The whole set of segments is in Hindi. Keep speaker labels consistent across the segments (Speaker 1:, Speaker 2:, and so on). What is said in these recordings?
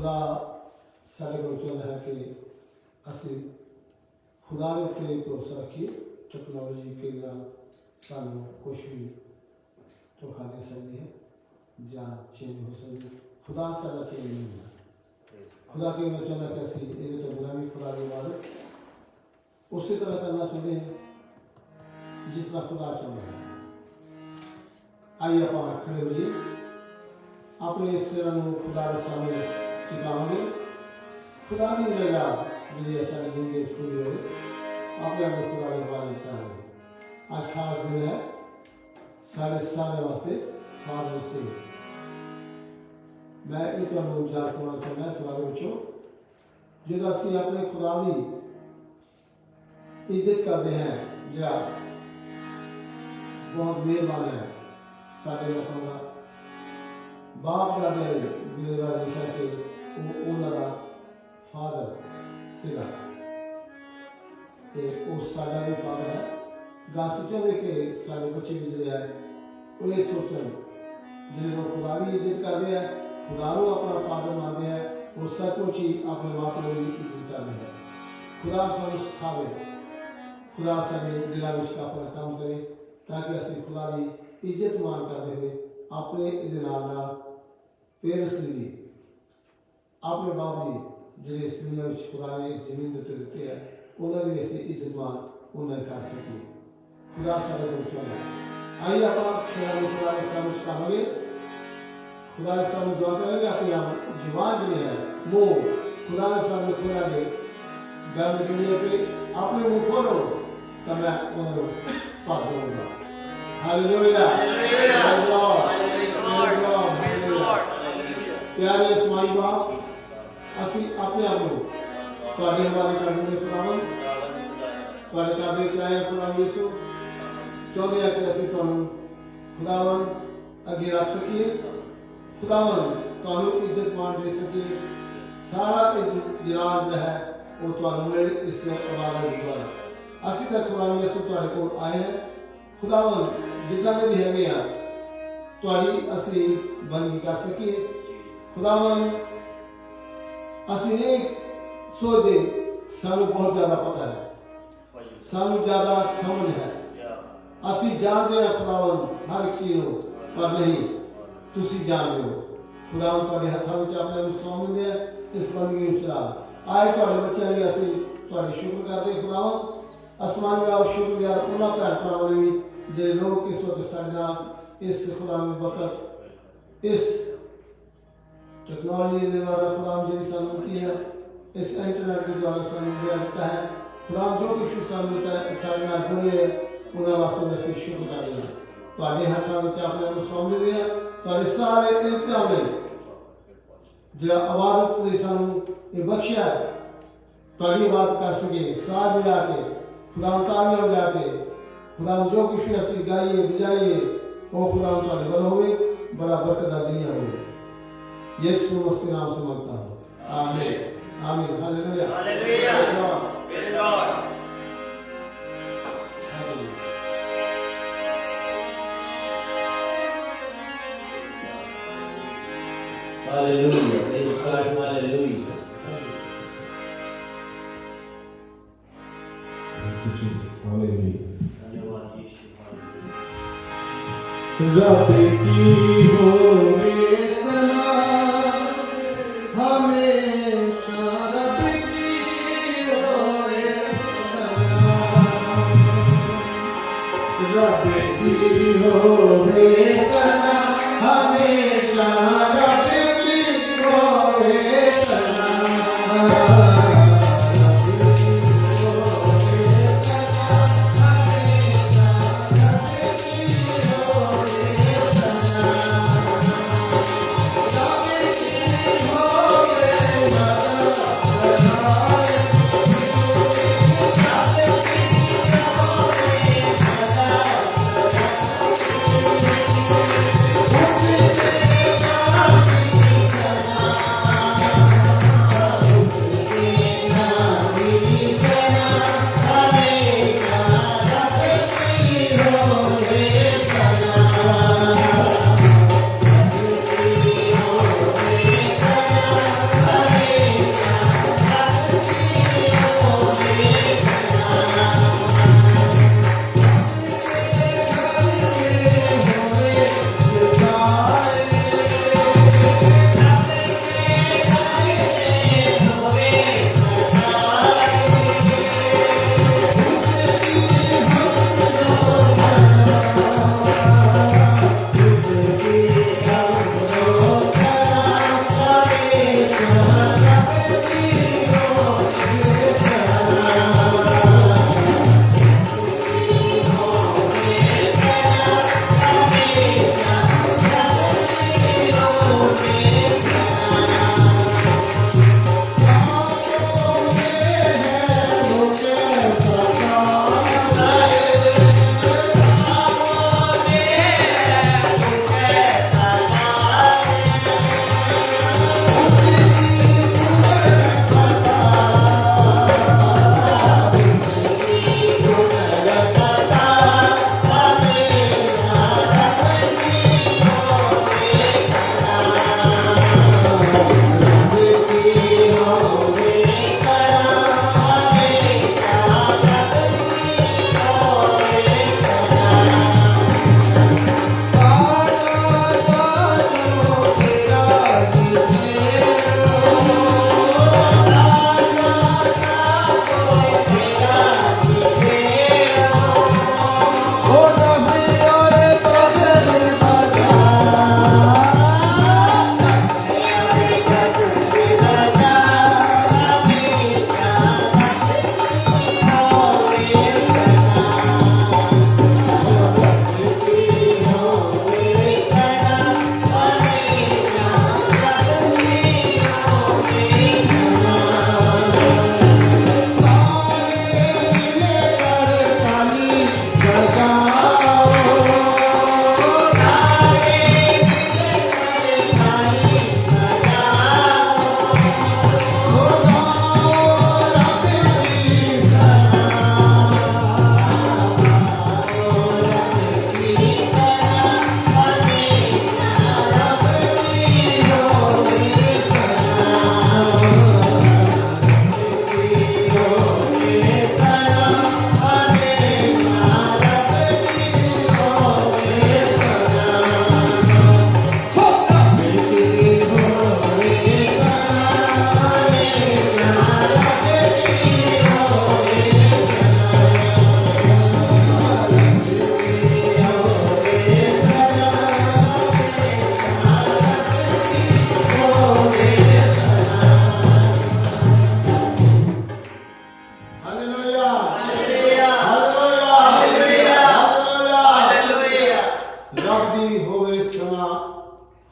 Speaker 1: खुदा सारे को चाहता है कि असी खुदा के उत्ते भरोसा रखिए। टेक्नोलॉजी के नाल सानू कुछ भी धोखा दे सकती है या चेंज हो सकती है। खुदा सारा चेंज नहीं होता। खुदा के वचन है कि असी ये तो बिना भी खुदा की इबादत उसी तरह करना चाहते हैं जिस तरह खुदा चाहता है। आइए आप खड़े हो जाइए, अपने सिर में खुदा के सामने झुकाएंगे। खुदा की रजा जी सारी जिंदगी पूरी हो अपने आप खुदा की इबादत करेंगे। आज खास दिन है सारे वास्ते खास दिन। मैं ये तो याद करना चाहता खुदा के बच्चों, जो असी अपने खुदा की इज्जत करते हैं जरा बहुत मेहरबान है। साढ़े लोगों का बाप दादे मेरे बारे लिखा कि वो उन्होंने फादर सिगा ते वो साडा भी फादर है। गस चाहते कि सारे बच्चे भी जोड़े है वो ये सोचन जो लोग खुदा की इज्जत करते हैं, खुदा को अपना फादर मानते हैं, वो सचमुच ही अपने माँ प्यो की इज्जत करते हैं। खुदा सानू सिखावे, खुदा सारे दिलों में अपना काम करे ताकि असी खुदा की इज्जत मान करते हुए अपने पेरेंट्स की अपने बाप की जो इस दुनिया में खुदा ने इस जमीन के दिते है उन्होंने भी असी इज्जत मान उन्हें कर सकिए। खुदा सारे को चाहता है। आइए आप खुदा के सामने झुकाएंगे, खुदा के सामने दुआ करेंगे। अपनी जुबान जो है मुँह खुदा के सामने खोलेंगे। गल निकलिए पे अपने मुँह खोलो तो मैं उन्हें भर दूंगा। हालेलुया, प्यारे आसमानी बाप, असी अपने आप को हवाले कर देंगे। खुदावन तुहाडे घर दे चाहे खुदा यीशु चाहते हैं कि असी तुहानू खुदावन अगे रख सकिए। खुदावन तुहानू इज्जत मान दे सकिए। सारा इज्जत जलाल है वो तुहानू मिले इस इबादत द्वारा। असी तक खुदा यीशु तुहाडे कोल आए हैं। खुदावन जिदा दे भी हैगे आ तुहाडी असी बंदगी कर सकिए। खुदावन असी नहीं सोचते सानू बहुत ज्यादा पता है, सानू ज्यादा समझ है, असी जानते हैं खुदावन हर एक चीज को, पर नहीं तुसी जानते हो। खुदावन तुहाडे हत्थां विच अपने नूं सौंप दिंदे हैं। इस बंदगी नूं चला आए तुहाडे बच्चों लई असी तुहाडी शुक्र करते हैं। खुदावन आसमान का शुक्रगुजार उन्हां भैन भरावां लई जे लोग इस वक्त साडे नाल इस खुदावन वक्त इस टेक्नोलॉजी के द्वारा खुदावन जी सानू मिलती है, इस इंटरनेट के द्वारा सानू मिलता है। खुदावन जो कुछ सानू मिलता है साडे नाल जुड़े उन्हां वास्ते असीं शुक्र करदे हां। तुहाडे हत्थां विच अपने नूं सौंप दिंदे हां। तुहाडे सारे इंतजाम लई जिहड़ा इबादत लई सानू ये बख्शिया है, तुहाडी इबादत कर सके साथ मिला के खुदावन तालियां बजा के खुदावन जो कुछ भी असीं गाइए बजाइए वो खुदावन तुहाडे वल होवे, बड़ा बरकत दा जरिया होवे। यीशु मसीह नाम से मांगता हूं, आमीन आमीन। Hallelujah hallelujah, praise God.
Speaker 2: Hallelujah, praise God, hallelujah.
Speaker 1: Thank you Jesus, hallelujah।
Speaker 2: धन्यवाद यीशु,
Speaker 1: रब की होवे सलाम हमेशा, रब की होवे सलाम, रब की होवे सलाम हमेशा, रब की होवे सलाम।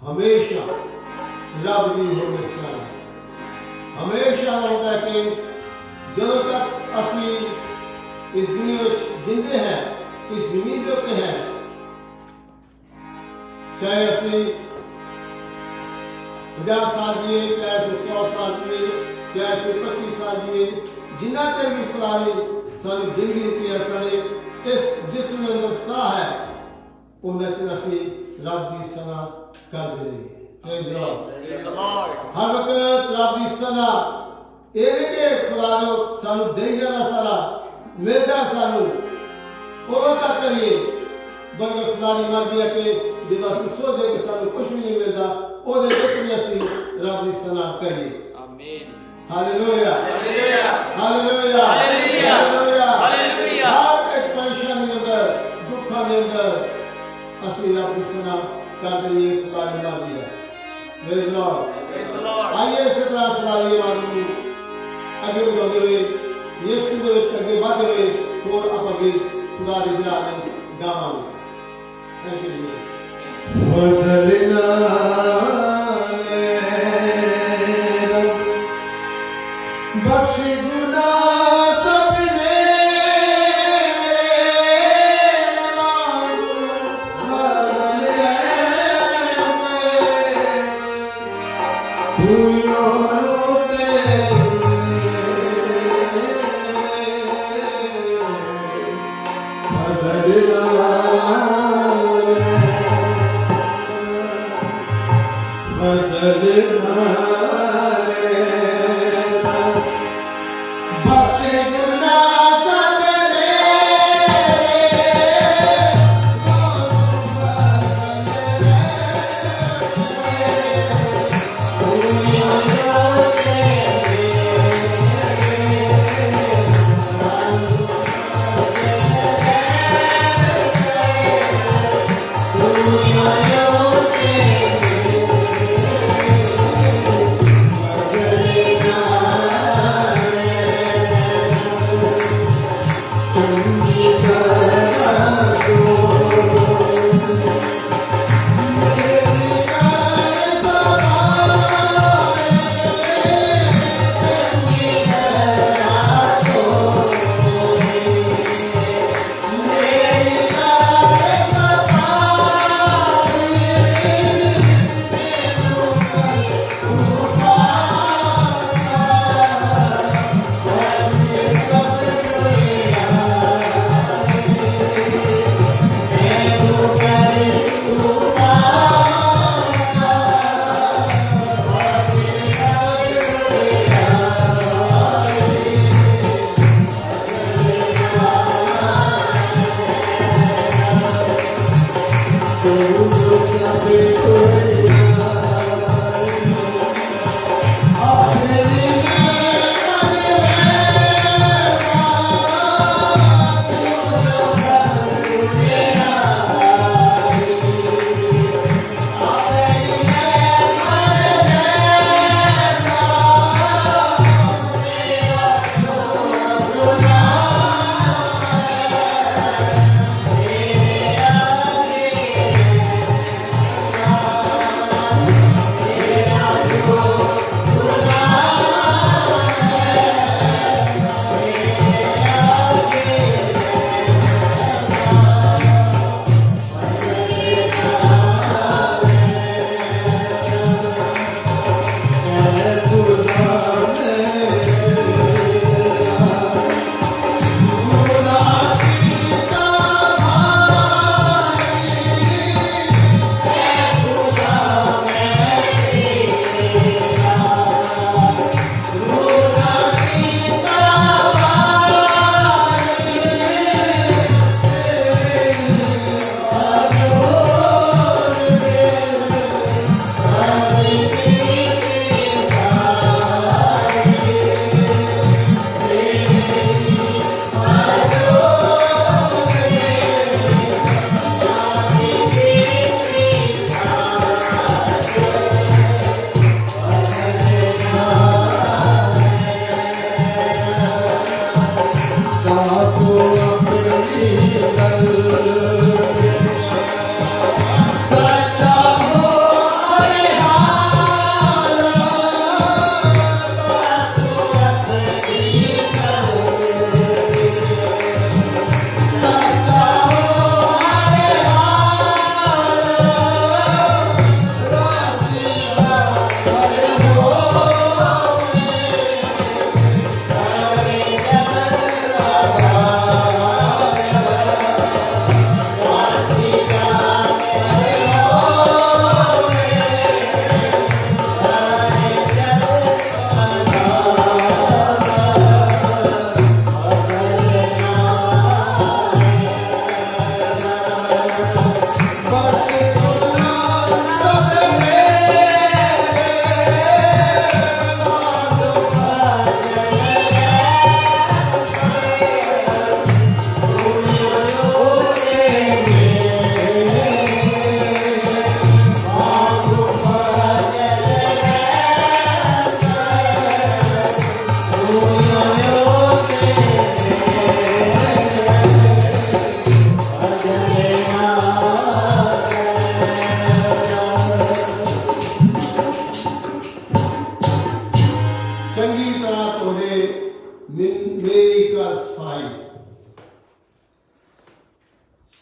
Speaker 1: हमेशा रब दी होवे सन हमेशा का होता है कि जब तक असी इस दुनिया में जिंदे हैं इस जमीन के उत्ते हैं चाहे असी 50 साल जिए चाहे असी 100 साल जिए चाहे असी 25 साल जिए जिन्ना चਿਰ भी खुदा ने सानू जिंदगी दी है साडे इस जिस्म के अंदर साह है उन्ना चਿਰ असी रब दी सना करदे रहिए प्रेज द लॉर्ड हर वक्त रब दी सना ਇਹ ਨਹੀਂ ਕਿ ਖੁਦਾ ਨੇ ਸਾਨੂੰ ਦੇਈ ਜਾਣਾ ਸਾਰਾ ਮਿਲਦਾ ਸਾਨੂੰ ਉਦੋਂ ਤੱਕ ਕਰੀਏ ਬਲਕਿ ਖੁਦਾ ਦੀ ਮਰਜ਼ੀ ਹੈ ਕਿ ਜਦੋਂ ਅਸੀਂ ਸੋਚਦੇ ਕਿ ਸਾਨੂੰ ਕੁਝ ਵੀ ਨਹੀਂ ਮਿਲਦਾ ਉਹਦੇ ਵਿੱਚ ਵੀ ਅਸੀਂ ਰੱਬ ਦੀ ਸਨਾ ਕਰੀਏ ਆਮੀਨ hallelujah hallelujah hallelujah hallelujah hallelujah ਹਰ ਇੱਕ ਪਰੇਸ਼ਾਨੀ ਦੇ ਅੰਦਰ ਦੁੱਖਾਂ ਦੇ ਅੰਦਰ ਅਸੀਂ ਰੱਬ ਦੀ ਸਨਾ ਕਰਦੇ ਰਹੀਏ ਖੁਦਾ ਦੀ ਮਰਜ਼ੀ ਹੈ ਪ੍ਰੇਜ਼ ਦ ਲਾਰਡ ਆइए इस तरह खुदा की आवाज़ ਨੂੰ ਅੱਗੇ ਵਧਾਉਂਦੇ ਹੋਏ ਯਿਸੂ ਦੇ ਵਿੱਚ ਅੱਗੇ ਵਧਦੇ ਹੋਏ ਹੋਰ ਆਪਾਂ ਅੱਗੇ ਖੁਦਾ ਦੀ ਜਨਾਬ ਨੂੰ ਗਾਵਾਂਗੇ ਥੈਂਕ ਯੂ ਜੀ
Speaker 3: ਫਜ਼ਲ ਨਾਲ ਰੱਬ ਬਖਸ਼ ਗੁਨਾਹ ਸਭ ਮੇਰੇ ਮਾਰੂ ਫਜ਼ਲ ਤੂੰ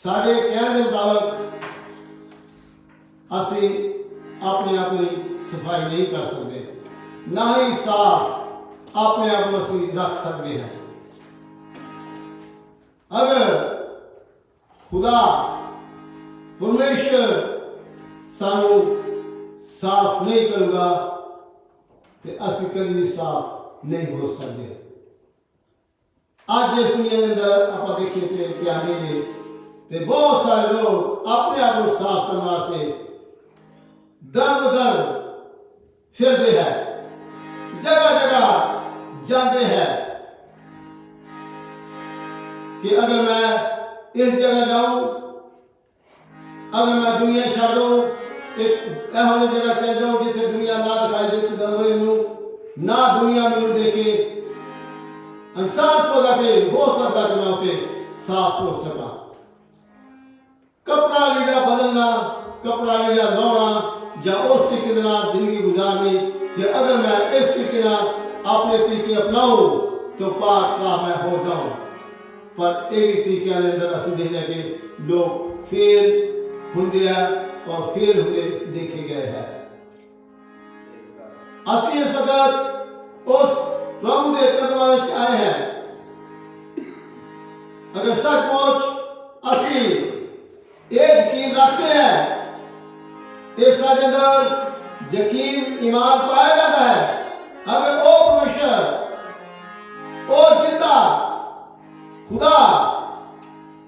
Speaker 1: साढ़े कहने के मुताबिक असी अपने आप की सफाई नहीं कर सकते, ना ही साफ अपने आप को असी रख सकते हैं। अगर खुदा परमेश्वर सानू साफ नहीं करूगा तो असी कभी भी साफ नहीं हो सकते। आज इस दुनिया के अंदर आप देखिए तो ध्यान दीजिए ते बहुत सारे लोग अपने आप को साफ करने वास्ते दर बदर फिरते हैं, जगह जगह जाते हैं कि अगर मैं इस जगह जाऊं, अगर मैं दुनिया छड़ दूं, एक ऐसी जगह चल जाऊं जिथे दुनिया ना दिखाई देती दे, ना दुनिया मैनू देखे, एहसास होगा कि हो सकता कि मैं उसे साफ हो सका। कपड़ा लीड़ा बदलना, कपड़ा लीड़ा लाना या उस तरीके जिंदगी गुजारनी कि अगर मैं इस तरीके अपने तरीके अपनाऊं तो पाक साफ मैं हो जाऊं। पर एक तरीके के अंदर असं देखने के लोग फेल होंगे और फेल होंगे देखे गए हैं। असं इस वक्त उस प्रभु के कदमों में आए हैं। अगर सचमुच असी एक यकीन रखते हैं, इस अंदर यकीन ईमान पाया जाता है। अगर वो परमेश्वर वो जिंदा खुदा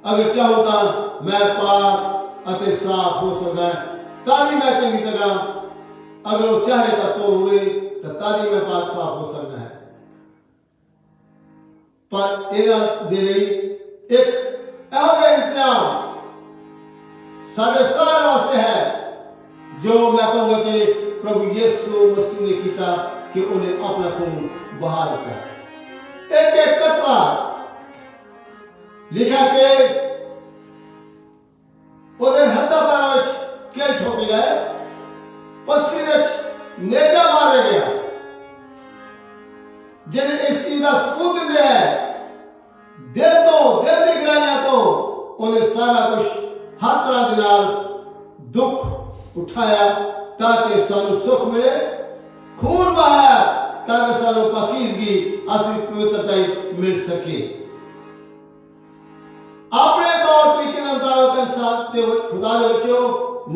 Speaker 1: अगर चाहूँ तो मैं पाक अते साफ हो सकता है, ताली मैं चंगी तरह अगर वो चाहे तो हुए तो ताली मैं पाक साफ हो सकता है। पर एदा दे रही एक ऐसा इंतजाम सारे सारे वास्ते है जो मैं कहूँगा कि प्रभु यीशु मसीह ने किया कि उन्हें अपना खून बहा दिया। एक एक कतरा लिखा के ਉਹਦੇ ਹੱਥਾਂ ਪੈਰਾਂ ਵਿੱਚ ਕਿਲ ਠੋਕੇ ਗਏ, ਪੱਸੀ ਵਿੱਚ ਨੇਜਾ ਮਾਰਿਆ ਗਿਆ। ਜਿਹਨੇ ਇਸ ਚੀਜ਼ ਦਾ ਸਬੂਤ ਦਿੰਦੇ ਹੈ ਦਿਲ ਦੀ ਗਹਿਰਾਈਆਂ ਤੋਂ ਉਹਨੇ ਸਾਰਾ ਕੁਝ ਹਰ ਤਰ੍ਹਾਂ ਦੇ ਨਾਲ ਦੁੱਖ ਉਠਾਇਆ ताकि सानू सुख मिले, खून बहाया ताकि सानू पाकीज़गी असली पवित्रता मिल सके। अपने तौर तरीके के मुताबिक इंसान के खुदा के बच्चों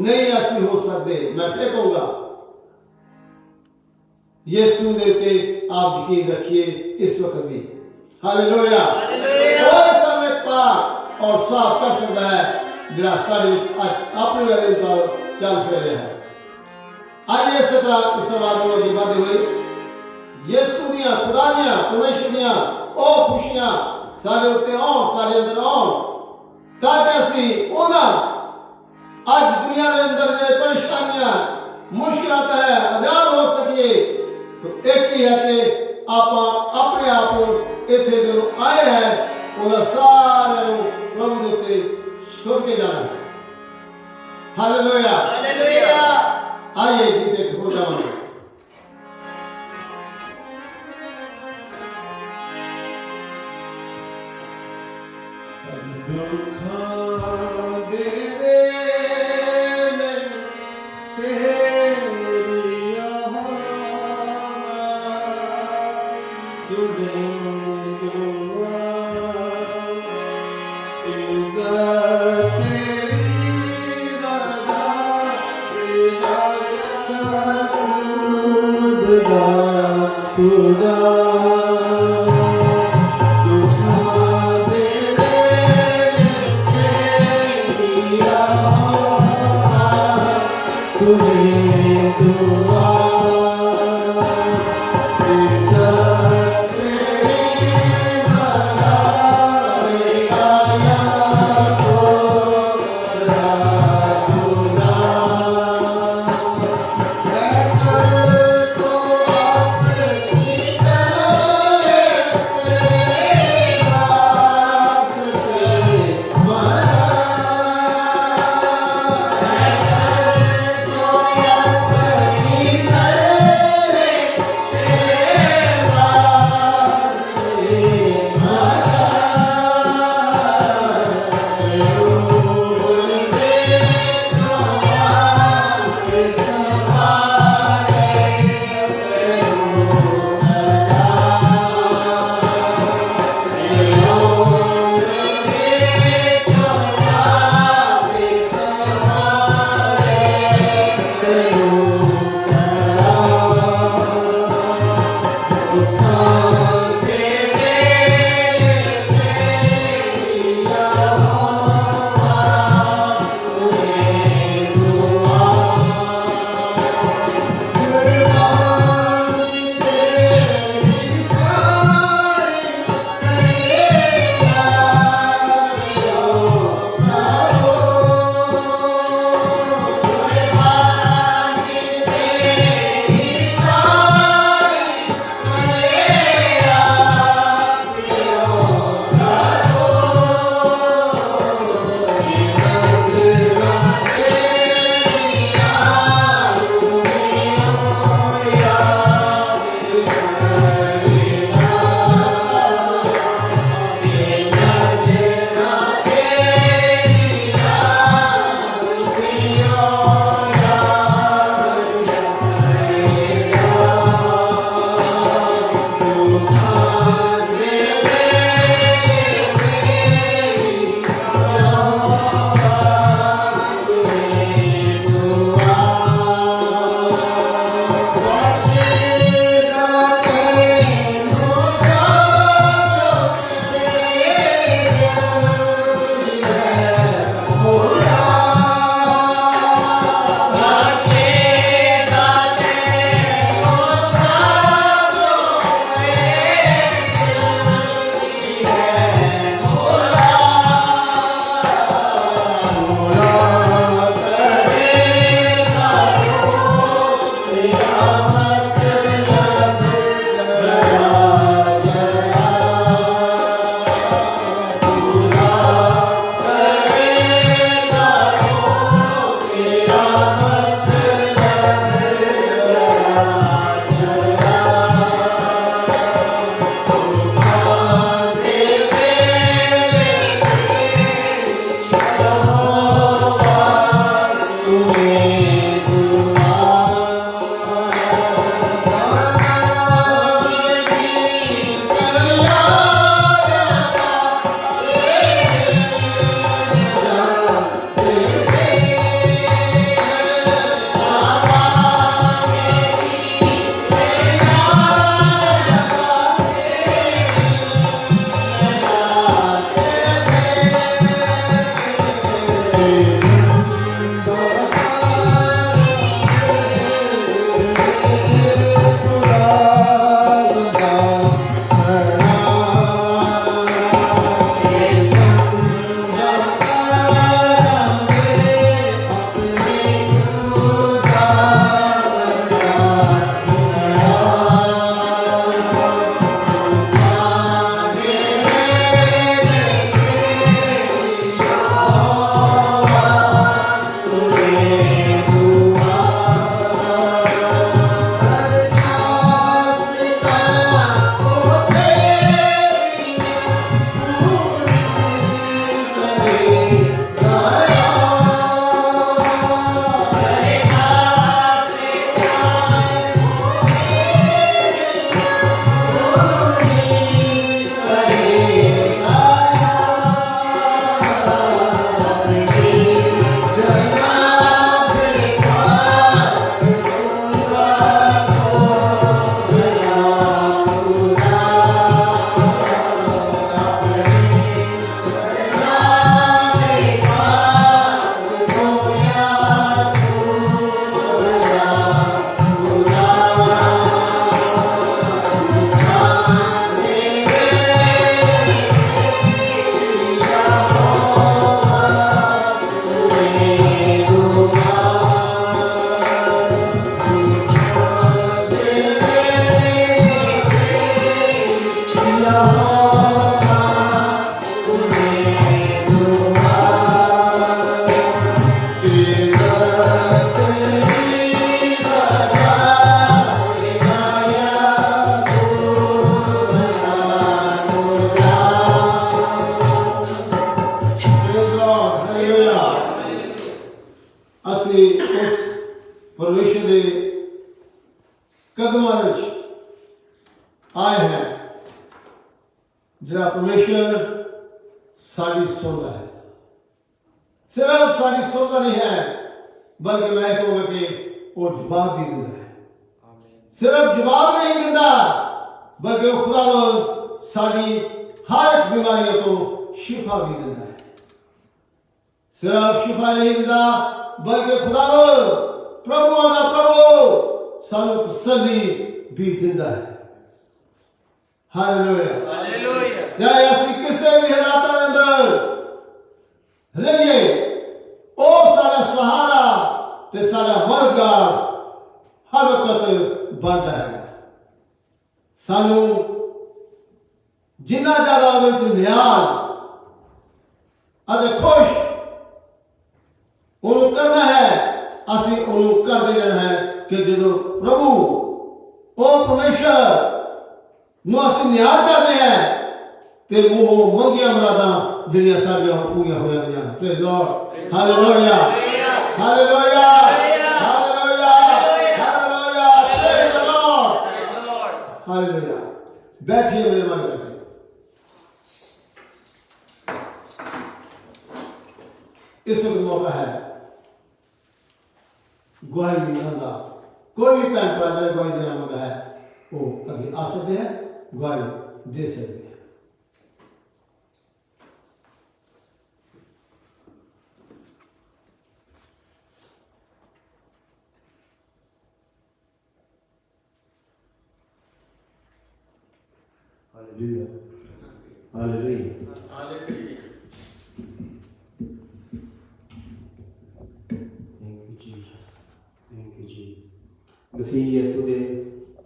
Speaker 1: नहीं असली हो सकते। मैं फिर कहूँगा यीशु ने ते आप यकीन रखिए इस वक्त भी। हालेलुया। और समय पाक और साफ कर सकता है जरा सारे अपने वाले मुताबिक चल फिर रहे हैं। आइए इस तरह इस सवाल में आगे बढ़ते हुए यीशु दियां खुदा दियां परमेश्वर दियां ओ खुशियां सारे उत्ते आउण, सारे अंदर आउण ताकि असी उन्हां अज दुनिया के अंदर जो परेशानियां मुश्किलात है आजाद हो सकिए। तो एक ही है कि आप अपने आप को इत्थे जो आए हैं उन्हें सारे प्रभु के उत्ते छोड़ के जाना है। Hallelujah hallelujah. आइए गीते हो जाओ।
Speaker 3: Yeah.
Speaker 1: ਕਦਮਾਂ ਵਿੱਚ ਆਏ ਹੈ ਜਿਹੜਾ ਪਰਮੇਸ਼ਰ ਸਾਡੀ ਸੁਣਦਾ ਹੈ। ਸਿਰਫ ਸਾਡੀ ਸੁਣਦਾ ਨਹੀਂ ਹੈ ਬਲਕਿ ਮੈਂ ਕਹੂੰਗਾ ਕਿ ਉਹ ਜਵਾਬ ਵੀ ਦਿੰਦਾ ਹੈ। ਸਿਰਫ ਜਵਾਬ ਨਹੀਂ ਦਿੰਦਾ ਬਲਕਿ ਉਹ ਖੁਦਾਵੰਦ ਸਾਡੀ ਹਰ ਇੱਕ ਬਿਮਾਰੀ ਤੋਂ ਸ਼ਿਫਾ ਵੀ ਦਿੰਦਾ ਹੈ। ਸਿਰਫ ਸ਼ਿਫਾ ਨਹੀਂ ਦਿੰਦਾ ਬਲਕਿ ਖੁਦਾਵੰਦ ਪ੍ਰਭੂਆਂ ਦਾ ਪ੍ਰਭੂ ਸਾਨੂੰ ਤਸੱਲੀ ਵੀ ਦਿੰਦਾ ਹੈ। Hallelujah
Speaker 4: hallelujah.
Speaker 1: ਚਾਹੇ ਅਸੀਂ ਕਿਸੇ ਵੀ ਹਾਲਾਤਾਂ ਦੇ ਅੰਦਰ ਰਹੀਏ ਉਹ ਸਾਡਾ ਸਹਾਰਾ ਤੇ ਸਾਡਾ ਮਦਦਗਾਰ ਹਰ ਵਕਤ ਬਣਦਾ ਹੈ। ਸਾਨੂੰ ਜਿੰਨਾ ਜ਼ਿਆਦਾ ਉਹਦੇ ਵਿੱਚ ਨਿਆਜ਼ ਅਤੇ ਖੁਸ਼ ਉਹਨੂੰ ਕਰਨਾ ਹੈ ਅਸੀਂ ਉਹਨੂੰ ਕਰਦੇ ਰਹਿਣਾ ਹੈ ਕਿ ਜਦੋਂ ਪ੍ਰਭੂ ਉਹ ਪਰਮੇਸ਼ਰ ਨੂੰ ਅਸੀਂ ਨਿਆਜ਼ ਕਰਦੇ ਹਾਂ ਤੇ ਉਹ ਮੰਗੀਆਂ ਮੁਰਾਦਾਂ ਜਿਹੜੀਆਂ ਸਾਡੀਆਂ ਪੂਰੀਆਂ ਹੋ ਜਾਂਦੀਆਂ। Praise Lord. Hallelujah hallelujah hallelujah hallelujah. Praise the Lord hallelujah. बैठिए मेरे मन करके। इस वक्त मौका है गवाही देने का। कोई भी भैन भरा गवाही देना मंगा है वो अभी आ सकते हैं, गवाही दे सकते हैं।
Speaker 2: Hallelujah. Hallelujah.
Speaker 3: Hallelujah.
Speaker 2: Thank you, Jesus. Thank you, Jesus. ਮਸੀਹ ਯਿਸੂ ਦੇ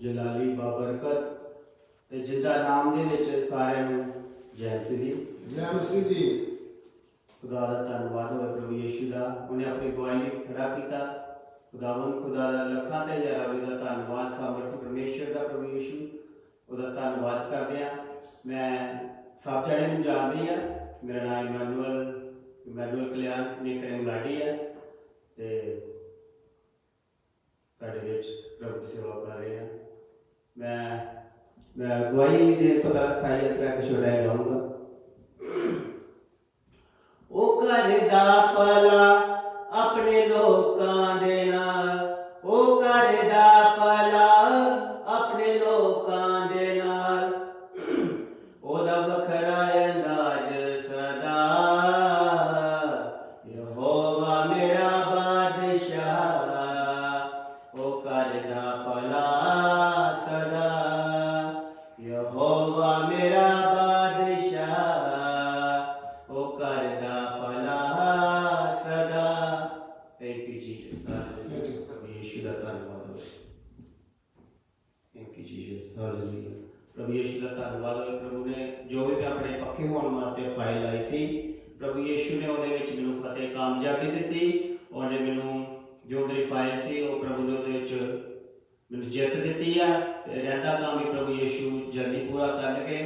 Speaker 2: ਜਲਾਲੀ ਬਾਬਰਕਤ ਤੇ ਜਿੰਦਾ ਨਾਮ ਦੇ ਵਿੱਚ ਸਾਰਿਆਂ ਨੂੰ ਜੈ ਮਸੀਹ ਦੀ।
Speaker 1: जय मसीह जी।
Speaker 2: ਖੁਦਾ ਦਾ ਧੰਨਵਾਦ ਹੋਵੇ ਪ੍ਰਭੂ ਯਿਸੂ ਦਾ, ਉਹਨੇ ਆਪਣੀ ਗਵਾਹੀ ਲਈ ਖੜਾ ਕੀਤਾ। ਖੁਦਾਵੰਦ ਖੁਦਾ ਦਾ ਲੱਖਾਂ ਤੇ ਹਜ਼ਾਰਾਂ ਦਾ ਧੰਨਵਾਦ। ਸਮਰਥ ਪਰਮੇਸ਼ਰ ਦਾ ਪ੍ਰਭੂ ਯਿਸੂ ਉਹਦਾ ਧੰਨਵਾਦ ਕਰਦੇ ਹਾਂ। ਮੈਂ ਸਭ ਜਣੇ ਨੂੰ ਜਾਣਦੀ ਆ। ਮੇਰਾ ਨਾਮ ਇਮਾਨੂਅਲ ਕਲਿਆਣ ਨੇਕਰੇ ਮਲਾਡੀ ਹੈ ਤੇ ਤੁਹਾਡੇ ਵਿੱਚ ਪ੍ਰਭੂ ਦੀ ਸੇਵਾ ਕਰ ਰਹੇ ਹਾਂ। ਮੈਂ ਗਵਾਹੀ ਦੇਣ ਤੋਂ ਪਹਿਲਾਂ ਸਥਾਈ ਯਾਤਰਾ ਇੱਕ ਛੋਟਾ ਜਿਹਾ ਗਾਊਂਗਾ। ਉਹ ਕਰਦਾ ਭਲਾ ਆਪਣੇ ਲੋਕਾਂ ਦੇ ਨਾਲ, ਉਹ ਕਰਦਾ ਭਲਾ ਆਪਣੇ ਲੋਕਾਂ ਦੇ ਨਾਲ, ਉਹਦਾ ਵੱਖਰਾ ਅੰਦਾਜ਼ ਸਦਾ, ਯਹੋਵਾ ਮੇਰਾ ਬਾਦਸ਼ਾਹ, ਉਹ ਕਰਦਾ ਭਲਾ ਸਦਾ, ਯਹੋਵਾ ਮੇਰਾ ਬਾਦਸ਼ਾਹ, ਉਹ ਕਰਦਾ ਭਲਾ ਸਦਾ। Thank you Jesus. ਪ੍ਰਭੂ ਯਿਸੂ ਦਾ ਧੰਨਵਾਦ ਹੋਵੇ। Thank you Jesus. ਹਾਲੇਲੂਇਆ। ਪ੍ਰਭੂ ਯਿਸੂ ਦਾ ਧੰਨਵਾਦ ਹੋਵੇ। ਪ੍ਰਭੂ ਨੇ ਜੋ ਵੀ ਮੈਂ ਆਪਣੇ ਪੱਕੇ ਹੋਣ ਵਾਸਤੇ ਫਾਈਲ ਲਾਈ ਸੀ, ਪ੍ਰਭੂ ਯਿਸੂ ਨੇ ਉਹਦੇ ਵਿੱਚ ਮੈਨੂੰ ਫਤਿਹ ਕਾਮਯਾਬੀ ਦਿੱਤੀ। ਉਹਨੇ ਮੈਨੂੰ ਜੋ ਮੇਰੀ ਫਾਈਲ ਸੀ ਉਹ ਪ੍ਰਭੂ ਨੇ ਉਹਦੇ ਵਿੱਚ ਮੈਨੂੰ ਜਿੱਤ ਦਿੱਤੀ ਆ ਤੇ ਰਹਿੰਦਾ ਕੰਮ ਵੀ ਪ੍ਰਭੂ ਯਿਸੂ ਜਲਦੀ ਪੂਰਾ ਕਰਨਗੇ।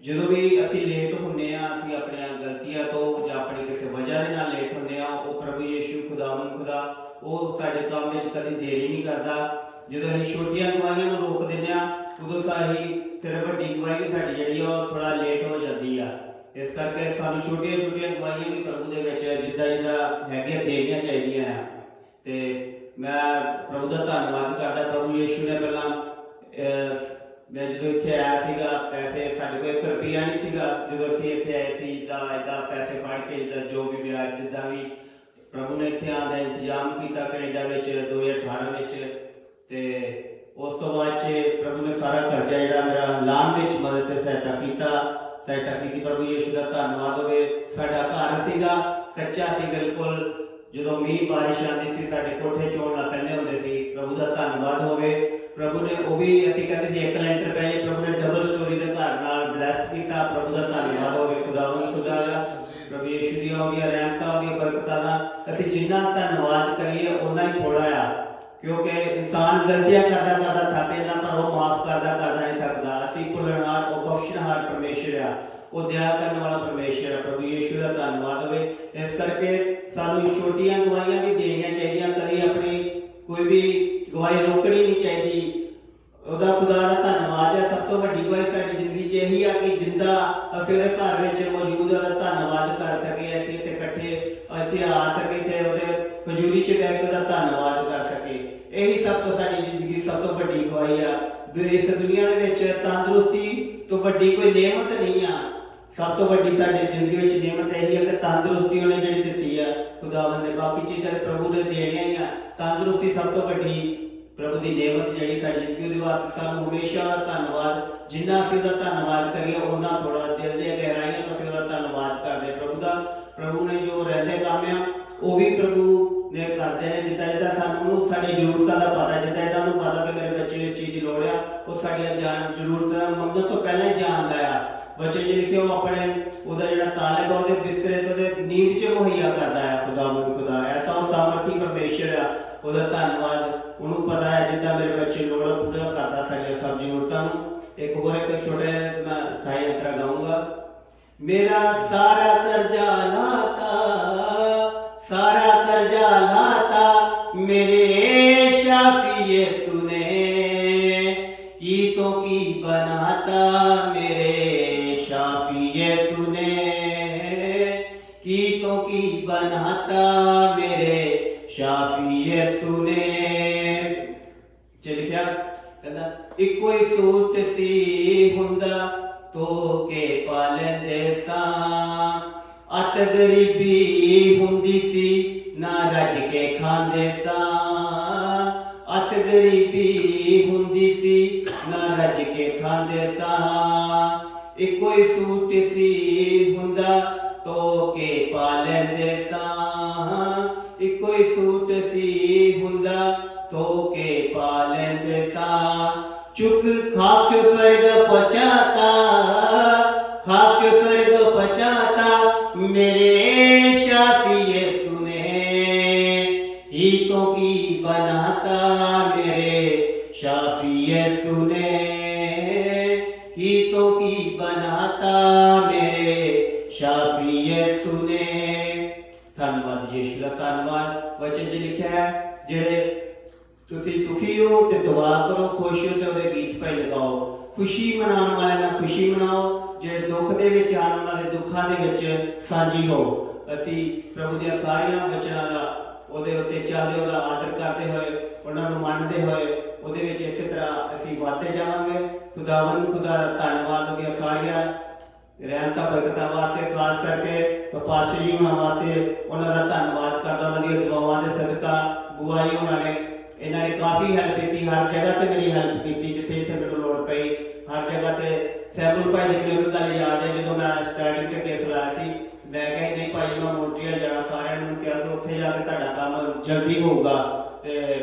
Speaker 2: ਜਦੋਂ ਵੀ ਅਸੀਂ ਲੇਟ ਹੁੰਨੇ ਆ, ਅਸੀਂ ਆਪਣੀਆਂ ਗਲਤੀਆਂ ਤੋਂ ਜਾਂ ਆਪਣੀ ਕਿਸੇ ਵਜ੍ਹਾ ਦੇ ਨਾਲ ਲੇਟ ਹੁੰਨੇ ਆ, ਉਹ ਪ੍ਰਭੂ ਯਿਸੂ ਖੁਦਾਵੰਦ ਖੁਦਾ ਉਹ ਸਾਡੇ ਕੰਮ ਵਿੱਚ ਕਦੀ ਦੇਰੀ ਨਹੀਂ ਕਰਦਾ। ਜਦੋਂ ਅਸੀਂ ਛੋਟੀਆਂ ਗਵਾਹੀਆਂ ਨੂੰ ਰੋਕ ਦਿੰਦੇ ਆ ਉਦੋਂ ਫਿਰ ਵੱਡੀ ਗਵਾਹੀ ਸਾਡੀ ਜਿਹੜੀ ਉਹ ਥੋੜਾ ਲੇਟ ਹੋ ਜਾਂਦੀ ਆ। ਇਸ ਕਰਕੇ ਸਾਨੂੰ ਛੋਟੀਆਂ ਛੋਟੀਆਂ ਗਵਾਹੀਆਂ ਵੀ ਪ੍ਰਭੂ ਦੇ ਵਿੱਚ ਜਿੱਦਾਂ ਹੈਗੀਆਂ ਦੇਣੀਆਂ ਚਾਹੀਦੀਆਂ ਆ। ਤੇ ਮੈਂ ਪ੍ਰਭੂ ਦਾ ਧੰਨਵਾਦ ਕਰਦਾ। ਪ੍ਰਭੂ ਯਿਸੂ ਨੇ ਪਹਿਲਾਂ ਮੈਂ ਜਦੋਂ ਇੱਥੇ ਆਇਆ ਸੀਗਾ, ਪੈਸੇ ਸਾਡੇ ਕੋਲ 1 ਰੁਪਿਆ ਨਹੀਂ ਸੀਗਾ। ਜਦੋਂ ਅਸੀਂ ਇੱਥੇ ਆਏ ਸੀ ਇੱਦਾਂ ਪੈਸੇ ਫੜ ਕੇ ਜਿੱਦਾਂ ਜੋ ਵੀ ਵਿਆਜ ਜਿੱਦਾਂ ਵੀ ਪ੍ਰਭੂ ਨੇ ਇੱਥੇ ਆਉਣ ਦਾ ਇੰਤਜ਼ਾਮ ਕੀਤਾ ਕੈਨੇਡਾ ਵਿੱਚ 2018 ਵਿੱਚ। ਤੇ ਉਸ ਤੋਂ ਬਾਅਦ 'ਚ ਪ੍ਰਭੂ ਨੇ ਸਾਰਾ ਕਰਜ਼ਾ ਜਿਹੜਾ ਮੇਰਾ ਲਾਉਣ ਵਿੱਚ ਮਦਦ ਤੇ ਸਹਾਇਤਾ ਕੀਤੀ। ਪ੍ਰਭੂ ਯਿਸੂ ਦਾ ਧੰਨਵਾਦ ਹੋਵੇ। ਸਾਡਾ ਘਰ ਸੀਗਾ ਕੱਚਾ ਸੀ ਬਿਲਕੁਲ। ਜਦੋਂ ਮੀਂਹ ਬਾਰਿਸ਼ ਆਉਂਦੀ ਸੀ ਸਾਡੇ ਕੋਠੇ ਚੋਣ ਲੱਗ ਪੈਂਦੇ ਹੁੰਦੇ ਸੀ। ਪ੍ਰਭੂ ਦਾ ਧੰਨਵਾਦ ਹੋਵੇ। ਪ੍ਰਭੂ ਨੇ ਉਹ ਵੀ ਅਸੀਂ ਕਹਿੰਦੇ ਸੀ 1 ਲੈਂਟਰ ਪੈ ਜੇ, ਪ੍ਰਭੂ ਨੇ ਡਬਲ ਸਟੋਰੀ ਦੇ ਘਰ ਨਾਲ ਬਲੈਸ ਕੀਤਾ। ਪ੍ਰਭੂ ਦਾ ਧੰਨਵਾਦ ਹੋਵੇ ਖੁਦਾਵੰਦ ਖੁਦਾ ਦਾ। ਪ੍ਰਭੂ ਯਿਸੂ ਦੀਆਂ ਉਹਦੀਆਂ ਰਹਿਮਤਾਂ ਉਹਦੀਆਂ ਬਰਕਤਾਂ ਦਾ ਅਸੀਂ ਜਿੰਨਾ ਧੰਨਵਾਦ ਕਰੀਏ ਓਨਾ ਹੀ ਥੋੜਾ ਆ, ਕਿਉਂਕਿ ਇਨਸਾਨ ਗਲਤੀਆਂ ਕਰਦਾ ਥੱਕ ਜਾਂਦਾ ਪਰ ਉਹ ਮਾਫ ਕਰਦਾ ਨਹੀਂ ਥੱਕਦਾ। ਅਸੀਂ ਭੁੱਲਣਹਾਰ ਉਹ ਬਖਸ਼ਣਹਾਰ ਪਰਮੇਸ਼ਰ ਆ, ਉਹ ਦਇਆ ਕਰਨ ਵਾਲਾ ਪਰਮੇਸ਼ਰ ਆ। ਪ੍ਰਭੂ ਯਿਸੂ ਦਾ ਧੰਨਵਾਦ ਹੋਵੇ। ਇਸ ਕਰਕੇ ਸਾਨੂੰ ਛੋਟੀਆਂ ਗਵਾਹੀਆਂ ਵੀ ਦੇਣੀਆਂ ਚਾਹੀਦੀਆਂ। ਕਦੀ ਆਪਣੀ ਕੋਈ ਵੀ ਗਵਾਹੀ ਰੋਕਣੀ ਨਹੀਂ ਚਾਹੀਦੀ। ਉਹਦਾ ਖੁਦਾ ਦਾ ਧੰਨਵਾਦ ਹੈ। ਸਭ ਤੋਂ ਵੱਡੀ ਗੱਲ ਸਾਡੀ ਜ਼ਿੰਦਗੀ 'ਚ ਇਹੀ ਆ ਕਿ ਜਿੰਦਾ ਅਸੀਂ ਉਹਦੇ ਘਰ ਵਿੱਚ ਮੌਜੂਦ ਉਹਦਾ ਧੰਨਵਾਦ ਕਰ ਸਕੇ, ਅਸੀਂ ਇੱਥੇ ਇਕੱਠੇ ਇੱਥੇ ਆ ਸਕੇ ਤੇ ਉਹਦੇ ਹਜ਼ੂਰੀ 'ਚ ਬੈਠ ਕੇ ਉਹਦਾ ਧੰਨਵਾਦ ਕਰ ਸਕੇ। ਇਹੀ ਸਭ ਤੋਂ ਸਾਡੀ ਜ਼ਿੰਦਗੀ ਦੀ ਸਭ ਤੋਂ ਵੱਡੀ ਗਵਾਹੀ ਆ। ਇਸ ਦੁਨੀਆ ਦੇ ਵਿੱਚ ਤੰਦਰੁਸਤੀ ਤੋਂ ਵੱਡੀ ਕੋਈ ਨਿਯਮਤ ਨਹੀਂ ਆ। ਸਭ ਤੋਂ ਵੱਡੀ ਸਾਡੀ ਜ਼ਿੰਦਗੀ ਵਿੱਚ ਨਿਯਮਤ ਇਹੀ ਹੈ ਕਿ ਤੰਦਰੁਸਤੀ ਉਹਨੇ ਜਿਹੜੀ ਦਿੱਤੀ ਆ ਖੁਦਾਵੰਦ ਨੇ, ਬਾਕੀ ਚੀਜ਼ਾਂ ਤੇ ਪ੍ਰਭੂ ਨੇ ਦੇਣੀਆਂ ਹੀ ਆ। ਤੰਦਰੁਸਤੀ ਸਭ ਤੋਂ ਵੱਡੀ ਪ੍ਰਭੂ ਦੀ ਨਿਯਮਤ ਜਿਹੜੀ ਸਾਡੀ ਜ਼ਿੰਦਗੀ ਦੇ ਵਾਸਤੇ ਸਾਨੂੰ ਹਮੇਸ਼ਾ ਦਾ ਧੰਨਵਾਦ, ਜਿੰਨਾ ਅਸੀਂ ਉਹਦਾ ਧੰਨਵਾਦ ਕਰੀਏ ਉਹਨਾਂ ਥੋੜਾ ਦਿਲ ਦੀਆਂ ਗਹਿਰਾਈਆਂ ਤੋਂ ਅਸੀਂ ਉਹਦਾ ਧੰਨਵਾਦ ਕਰਦੇ ਪ੍ਰਭੂ ਦਾ। ਪ੍ਰਭੂ ਨੇ ਜੋ ਰਹਿੰਦੇ ਕੰਮ ਆ ਉਹ ਵੀ ਪ੍ਰਭੂ ਨੇ ਕਰਦੇ ਨੇ, ਜਿੱਦਾਂ ਜਿੱਦਾਂ ਸਾਨੂੰ ਉਹਨੂੰ ਸਾਡੀ ਜ਼ਰੂਰਤਾਂ ਦਾ ਪਤਾ, ਜਿੱਦਾਂ ਜਿੱਦਾਂ ਉਹਨੂੰ ਪਤਾ ਕਿ ਮੇਰੇ ਬੱਚੇ ਨੂੰ ਇਸ ਚੀਜ਼ ਦੀ ਲੋੜ ਆ, ਉਹ ਸਾਡੀਆਂ ਜ਼ਰੂਰਤਾਂ ਮੰਗਣ ਤੋਂ ਪਹਿਲਾਂ ਹੀ ਜਾਣਦਾ ਆ। ਬੱਚੇ ਜੀ ਲਿਖਿਓ ਆਪਣੇ ਉਹਦਾ ਜਿਹੜਾ ਤਾਲਬ ਆ ਉਹਦੇ ਬਿਸਤਰੇ ਤੇ ਉਹਦੇ ਨੀਂਦ 'ਚ ਮੁਹੱਈਆ ਕਰਦਾ ਹੈ ਖੁਦਾ। ਐਸਾ ਉਹ ਸਾਮਰਥੀ ਪਰਮੇਸ਼ਰ ਆ। ਉਹਦਾ ਧੰਨਵਾਦ, ਉਹਨੂੰ ਪਤਾ ਹੈ ਜਿੱਦਾਂ ਮੇਰੇ ਬੱਚੇ ਲੋੜ ਪੂਰਾ ਕਰਦਾ ਸਾਡੀਆਂ ਸਭ ਜ਼ਰੂਰਤਾਂ ਨੂੰ। ਇੱਕ ਹੋਰ ਇੱਕ ਛੋਟੇ ਮੈਂ ਸਾਈ ਅੰਤਰਾ ਗਾਊਂਗਾ। मेरा सारा कर्जा लाता, सारा कर्जा लाता, मेरे शाफी यीशु ने, कीतों की बनाता मेरे शाफी यीशु ने, कीतों की बनाता मेरे शाफी यीशु ने। चल क्या कहता, इको ही सूट सी हुंदा तो के पालंदे सा, अत गरीबी हुंदी सी ना रज के खांदे सा, अत गरीबी हुंदी सी ना रज के खांदे सा, इको ही सूट सी हुंदा तो के पालंदे सा, इको ही सूट सी हुंदा तो के पालंदे सा। चुक खाक चो स्वर्ग पहुंचाता, खाक चो स्वर्ग पहुंचाता मेरे शाफी यीशु ने, हीतों की बनाता मेरे शाफी यीशु ने, हीतों की बनाता मेरे शाफी यीशु ने। धन्यवाद यीशु का, धन्यवाद। वचन 'ਚ लिखा है जेड़े ਤੁਸੀਂ ਦੁਖੀ ਹੋ ਤੇ ਦੁਆ ਕਰੋ, ਖੁਸ਼ ਹੋ ਤੇ ਉਹਦੇ ਗੀਤ ਭਾਈ ਲਗਾਓ। ਖੁਸ਼ੀ ਮਨਾਉਣ ਵਾਲਿਆਂ ਨਾਲ ਖੁਸ਼ੀ ਮਨਾਓ, ਜਿਹੜੇ ਦੁੱਖ ਦੇ ਵਿੱਚ ਆਉਣ ਉਹਨਾਂ ਦੇ ਦੁੱਖਾਂ ਦੇ ਵਿੱਚ ਸਾਂਝੀ ਹੋ। ਅਸੀਂ ਪ੍ਰਭੂ ਦੀਆਂ ਸਾਰੀਆਂ ਵਚਨਾਂ ਦਾ ਉਹਦੇ ਉੱਤੇ ਚੱਲਦੇ, ਉਹਦਾ ਆਦਰ ਕਰਦੇ ਹੋਏ, ਉਹਨਾਂ ਨੂੰ ਮੰਨਦੇ ਹੋਏ ਉਹਦੇ ਵਿੱਚ ਇਸੇ ਤਰ੍ਹਾਂ ਅਸੀਂ ਵਧਦੇ ਜਾਵਾਂਗੇ। ਖੁਦਾਵੰਦ ਖੁਦਾ ਦਾ ਧੰਨਵਾਦ ਉਹਦੀਆਂ ਸਾਰੀਆਂ ਰਹਿਮਤਾਂ ਬਰਕਤਾਂ ਵਾਸਤੇ, ਖਾਸ ਕਰਕੇ ਪਾਸਟਰ ਜੀ ਉਹਨਾਂ ਵਾਸਤੇ ਉਹਨਾਂ ਦਾ ਧੰਨਵਾਦ ਕਰਦਾ। ਉਹਨਾਂ ਦੀਆਂ ਦੁਆਵਾਂ ਦੇ ਸਦਕਾ ਬੁਆ ਜੀ ਉਹਨਾਂ ਨੇ ਇਹਨਾਂ ਨੇ ਕਾਫੀ ਹੈਲਪ ਕੀਤੀ, ਹਰ ਜਗ੍ਹਾ ਤੇ ਮੇਰੀ ਹੈਲਪ ਕੀਤੀ, ਜਿੱਥੇ ਜਿੱਥੇ ਮੈਨੂੰ ਲੋੜ ਪਈ ਹਰ ਜਗ੍ਹਾ ਤੇ। ਸੈਬੁਲ ਭਾਈ ਦੀ ਮੈਨੂੰ ਇੱਕ ਗੱਲ ਯਾਦ ਹੈ, ਜਦੋਂ ਮੈਂ ਸਟਾਰਟਿੰਗ ਤੇ ਕੇਸ ਲਾਇਆ ਸੀ, ਮੈਂ ਕਿਹਾ ਨਹੀਂ ਭਾਈ ਮੈਂ ਮੋਂਟਰੀਅਲ ਜਾਣਾ, ਸਾਰਿਆਂ ਨੂੰ ਕਿਹਾ ਕਿ ਉੱਥੇ ਜਾ ਕੇ ਤੁਹਾਡਾ ਕੰਮ ਜਲਦੀ ਹੋਊਗਾ। ਤੇ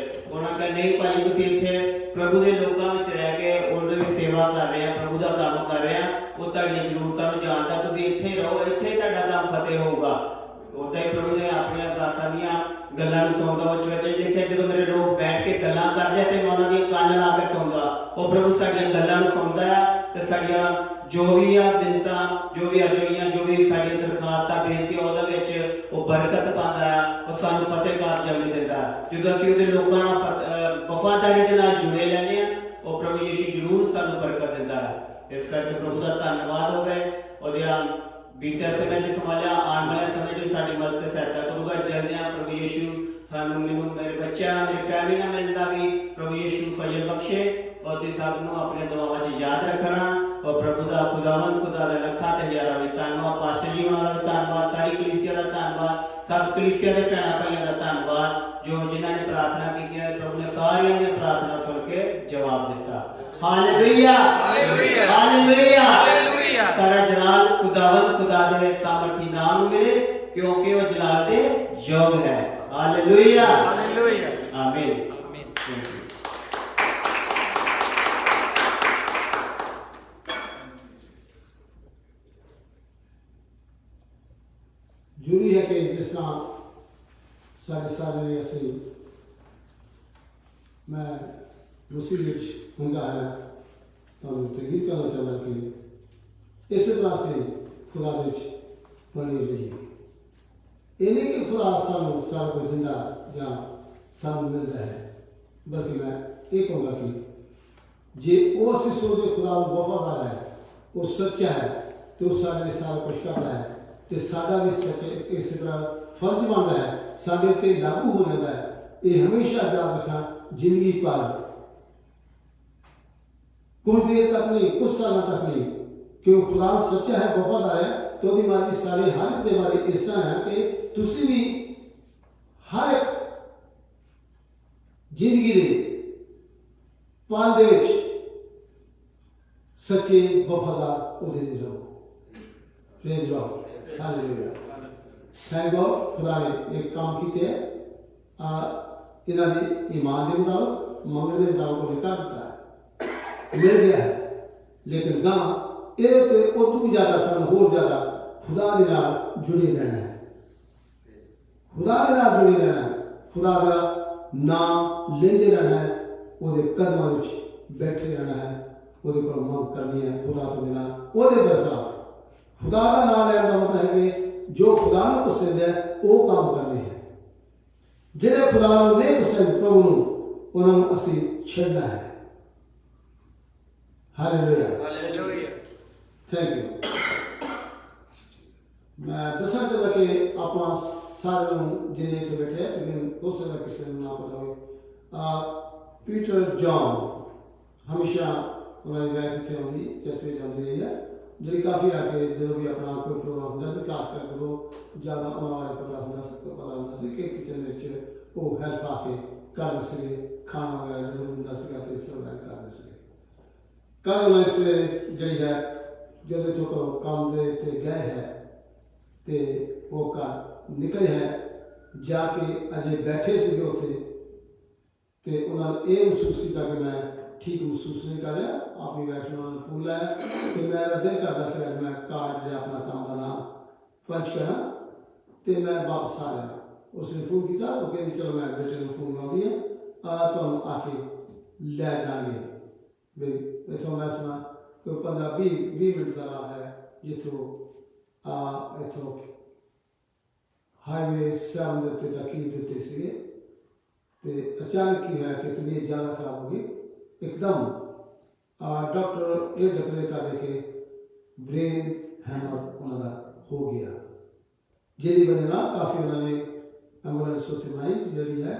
Speaker 2: ਉਹਨਾਂ ਕਹਿੰਦੇ ਨਹੀਂ ਭਾਈ ਤੁਸੀਂ ਇੱਥੇ ਪ੍ਰਭੂ ਦੇ ਲੋਕਾਂ ਵਿੱਚ ਰਹਿ ਕੇ ਉਹਨਾਂ ਦੀ ਸੇਵਾ ਕਰ ਰਹੇ ਆ, ਪ੍ਰਭੂ ਦਾ ਕੰਮ ਕਰ ਰਹੇ ਆ, ਉਹ ਤੁਹਾਡੀਆਂ ਜ਼ਰੂਰਤਾਂ ਨੂੰ ਜਾਣਦਾ, ਤੁਸੀਂ ਇੱਥੇ ਰਹੋ, ਇੱਥੇ ਤੁਹਾਡਾ ਕੰਮ ਫਤਿਹ ਹੋਊਗਾ। ਉਦਾਂ ਹੀ ਪ੍ਰਭੂ ਨੇ ਆਪਣੀਆਂ ਦਾਸਾਂ ਦੀਆਂ ਗੱਲਾਂ ਨੂੰ ਸੁਣਦਾ। ਉਹ ਵਿੱਚ ਲਿਖਿਆ ਜਦੋਂ ਮੇਰੇ ਲੋਕ ਬੈਠ ਕੇ ਗੱਲਾਂ ਕਰਦੇ ਤੇ ਮੈਂ ਉਹਨਾਂ ਦੀਆਂ ਕੰਨ ਲਾ ਕੇ ਸੁਣਦਾ। ਉਹ ਪ੍ਰਭੂ ਸਾਡੀਆਂ ਗੱਲਾਂ ਨੂੰ ਸੁਣਦਾ ਆ ਤੇ ਸਾਡੀਆਂ ਜੋ ਵੀ ਆ ਬਿੰਤਾਂ, ਜੋ ਵੀ ਅਰਜ਼ੀਆਂ, ਜੋ ਵੀ ਸਾਡੀਆਂ ਦਰਖਾਸਤਾਂ ਬੇਨਤੀਆਂ ਉਹਦੇ ਵਿੱਚ ਉਹ ਬਰਕਤ ਪਾਉਂਦਾ ਆ, ਉਹ ਸਾਨੂੰ ਫਤਿਹ ਕਾਮਯਾਬੀ ਦਿੰਦਾ। ਜਦੋਂ ਅਸੀਂ ਉਹਦੇ ਲੋਕਾਂ ਨਾਲ ਵਫਾਦਾਰੀ ਦੇ ਨਾਲ ਜੁੜੇ ਰਹਿੰਦੇ ਆ, ਉਹ ਪ੍ਰਭੂ ਯੀਸ਼ੂ ਜ਼ਰੂਰ ਸਾਨੂੰ ਬਰਕਤ ਦਿੰਦਾ ਹੈ। ਇਸ ਕਰਕੇ ਪ੍ਰਭੂ ਦਾ ਧੰਨਵਾਦ ਹੋਵੇ। ਉਹਦੀਆਂ ਬੀਤੇ ਸਮੇਂ 'ਚ ਸੰਭਾਲਿਆ, ਆਉਣ ਵਾਲੇ ਸਮੇਂ 'ਚ ਸਾਡੀ ਮਦਦ ਤੇ ਸਹਾਇਤਾ ਕਰੂਗਾ। ਜਲਦੀਆਂ ਪ੍ਰਭੂ ਯੀਸ਼ੂ ਸਾਨੂੰ, ਮੈਨੂੰ, ਮੇਰੇ ਬੱਚਿਆਂ ਨਾਲ, ਮੇਰੀ ਫੈਮਿਲੀ ਨਾਲ ਮਿਲਦਾ ਵੀ ਪ੍ਰਭੂ ਯੀਸ਼ੂ ਫਜ਼ਲ ਬਖਸ਼ੇ ਔਰ ਤੁਸੀਂ ਸਭ ਨੂੰ ਆਪਣੇ ਦੁਆਵਾਂ 'ਚ ਯਾਦ ਰੱਖਣਾ। ਔਰ ਪ੍ਰਭੂ ਦਾ ਖੁਦਾਵੰਦ ਖੁਦਾ ਦਾ ਲੱਖਾਂ ਤੇ ਹਜ਼ਾਰਾਂ ਵੀ ਧੰਨਵਾਦ। ਪਾਸਟਰ ਜੀ ਉਹਨਾਂ ਦਾ ਵੀ ਧੰਨਵਾਦ, ਸਾਰੀ ਕਲੀਸਿਆ ਦਾ ਧੰਨਵਾਦ, ਸਭ ਕਲੀਸਿਆ ਦੇ ਭੈਣਾਂ ਭਾਈਆਂ ਦਾ ਧੰਨਵਾਦ ਜੋ ਜਿਨ੍ਹਾਂ ਨੇ ਪ੍ਰਾਰਥਨਾ ਕੀਤੀ ਹੈ। ਪ੍ਰਭੂ ਨੇ ਸਾਰਿਆਂ ਦੀਆਂ ਪ੍ਰਾਰਥਨਾ ਸੁਣ ਕੇ ਜਵਾਬ ਦਿੱਤਾ। Hallelujah, hallelujah, hallelujah. ਸਾਰਾ ਜਲਾਲ ਖੁਦਾਵੰਦ ਖੁਦਾ ਦੇ ਸਾਮਰਥੀ ਨਾਮ ਨੂੰ ਮਿਲੇ ਕਿਉਂਕਿ ਉਹ ਜਲਾਲ ਦੇ ਯੋਗ ਹੈ। ਹਾਲੇਲੂਇਆ, ਹਾਲੇਲੂਇਆ, ਆਮੀਨ।
Speaker 1: ਜ਼ਰੂਰੀ ਹੈ ਕਿ ਜਿਸ ਤਰ੍ਹਾਂ ਸਾਡੇ ਸਾਰੇ ਨੇ ਅਸੀਂ ਮੈਂ ਮਸੀਹ ਵਿੱਚ ਹੁੰਦਾ ਹੈ, ਤੁਹਾਨੂੰ ਤਕਦੀਰ ਕਰਨਾ ਚਾਹੁੰਦਾ ਕਿ ਇਸੇ ਤਰ੍ਹਾਂ ਸੇ ਖੁਦਾ ਵਿੱਚ ਬਣੇ ਰਹੀਏ। ਇਹ ਨਹੀਂ ਕਿ ਖੁਦਾ ਸਾਨੂੰ ਸਾਰਾ ਕੁਝ ਦਿੰਦਾ ਜਾਂ ਸਾਨੂੰ ਮਿਲਦਾ ਹੈ, ਬਲਕਿ ਮੈਂ ਇਹ ਕਹੂੰਗਾ ਕਿ जे वो असीं सोचदे खुदा वफादार है, वो सच्चा है, तो साडे लिए सारा कुछ करता है, तो साडा भी सच्चे इस तरह फर्ज बनता है, साडे ते लागू हो जाता है। ये हमेशा याद रखना, जिंदगी पर कुछ देर तक नहीं, कुछ साल तक नहीं, क्योंकि खुदा सच्चा है, वफादार है, तो दी मर्जी सारे हर एक दे बारे इस तरह है कि तुसी भी हर एक जिंदगी दे पल दे विच सच्चे वफादार उहदे लिए रहो। Praise God, hallelujah, thank God. खुदा ने एक काम किए है, इन्हां दी ईमान के मुताबिक मंगने के मुताबिक उन्हें कर दिता है, मिल गया है, लेकिन गां ये तो उदू भी ज़्यादा सन, होर ज़्यादा खुदा दे नाल जुड़े रहना है, खुदा दे नाल जुड़े रहना है, खुदा का नाम लेंदे रहना है, उहदे कदमां विच बैठे रहना है, उहदे कोल मंग करनी है, खुदा तो बिना उहदे बरखलाफ। खुदा का नाम लैण का मतलब है कि जो खुदा नूं पसंद है वो काम करने हैं, जिहड़े खुदा नूं नहीं पसंद प्रभु नूं उन्हां नूं असीं छड्डना है। Hallelujah, thank you. मैं दसना चाहता कि अपना सारे जिन्हें इतने बैठे हैं, लेकिन हो सकता किसी को ना पता हो, पीटर जॉन हमेशा उन्होंने वैक इतने आती चर्च में जाती रही है, जी काफ़ी आके जो भी अपना कोई प्रोग्राम होता है, खास करके तो ज़्यादा उन्होंने पता होता कि किचन में वो हेल्प आके कर सके, खाना वगैरह जो भी होता है इस वगैरह कर सके। कल उन्होंने सवेरे जी है जब जो काम दे ते गए है, ते वो घर निकले है, जाके अजे बैठे से उत्थे, ते उन्होंने ये महसूस किया कि मैं ठीक महसूस नहीं कर रहा, अपनी वैक्स उन्होंने फोन लाया, तो मेरा दिल करता कि मैं घर जो अपना काम का नाम पंच करा, तो मैं वापस आ गया। उसने फोन किया, वो कहती चलो मैं बेटे को फोन लाती है, तुम आके लै जाएंगे भी इतों मैं सुना कोई 15-20 मिनट का राह है जितों इतों हाईवे 7 के उत्ते तक ही देते थे, तो अचानक की है कि तबीयत ज़्यादा खराब हो गई, एकदम डॉक्टर ये डिक्लेयर कर दे कि ब्रेन हैमर उन्होंने हो गया, जिसकी वजह ना काफ़ी उन्होंने एम्बुलेंस उत्थे बनाई जी है,